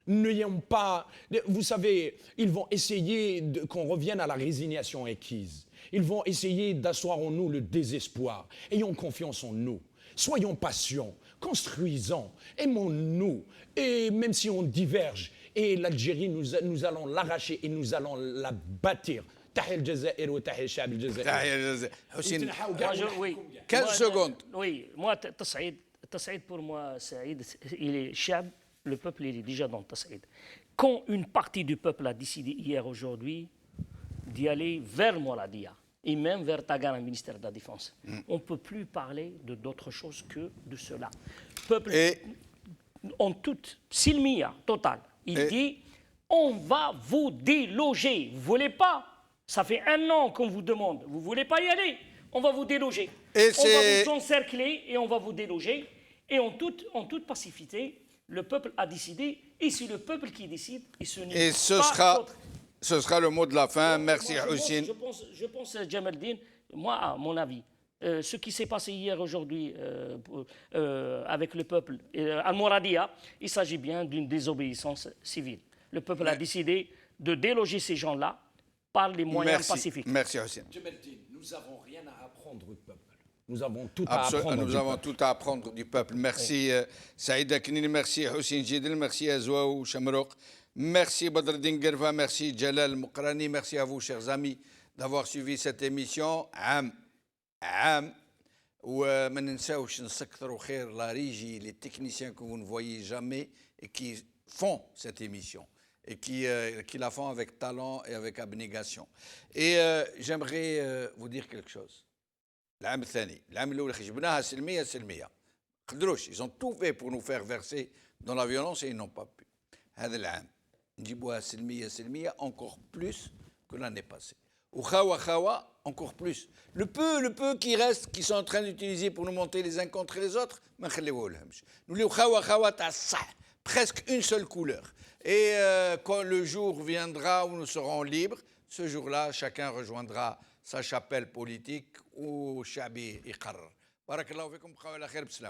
N'ayons pas... Vous savez, ils vont essayer qu'on revienne à la résignation acquise. Ils vont essayer d'asseoir en nous le désespoir. Ayons confiance en nous. Soyons patients, construisons, aimons-nous. Et même si on diverge, et l'Algérie, nous allons l'arracher et nous allons la bâtir تحية الجزائر وتحية الشعب الجزائري. تحية الجزائر. حسين يتنحاو كاع Oui. 15 secondes. Oui, moi, Tassaïd, pour moi, Saïd, il est Chab, le peuple, il est déjà dans Tassaïd. Quand une partie du peuple a décidé hier, aujourd'hui, d'y aller vers Mouradia et même vers Tagana, ministère de la Défense, on ne peut plus parler d'autre chose que de cela. Peuple, en toute silmia totale, il dit on va vous déloger. Vous ne voulez pas? Ça fait 1 an qu'on vous demande. Vous ne voulez pas y aller? On va vous déloger. On va vous encercler et on va vous déloger. Et en toute pacificité, le peuple a décidé. Et c'est le peuple qui décide. Et ce sera le mot de la fin. Merci, Houssine. Je pense, Jamaldine, moi, à mon avis, ce qui s'est passé hier, aujourd'hui, avec le peuple à Mouradia, il s'agit bien d'une désobéissance civile. Le peuple a décidé de déloger ces gens-là par les moyens pacifiques. Merci, Houssine. Nous n'avons rien à apprendre du peuple. Nous avons tout à apprendre. Nous avons tout à apprendre du peuple. Merci, Saïd Aknini, merci, Houssine Jidil, merci, Azwaou Chamrouk, merci, Badreddin Gerva, merci, Jalal Mokrani, merci à vous, chers amis, d'avoir suivi cette émission. وما ننساوش نسكروا خير لا ريجي les techniciens que vous ne voyez jamais et qui font cette émission et qui la font avec talent et avec abnégation. Et j'aimerais vous dire quelque chose. العام الثاني، العام الأول جبناها سلمية سلمية. قدروش، ils ont tout fait pour nous faire verser dans la violence et ils n'ont pas pu. هذا العام نجيبوها سلمية سلمية encore plus que l'année passée. وخاوة خاوة encore plus. Le peu qui reste, qui sont en train d'utiliser pour nous monter les uns contre les autres, ما نخليوهولهمش. نوليو خاوة خاوة تاع الصح. Presque une seule couleur. Et quand le jour viendra où nous serons libres, ce jour-là, chacun rejoindra sa chapelle politique ou Shabi Iqarr. Barakallahu fikum, bqaw ala khair, bislam.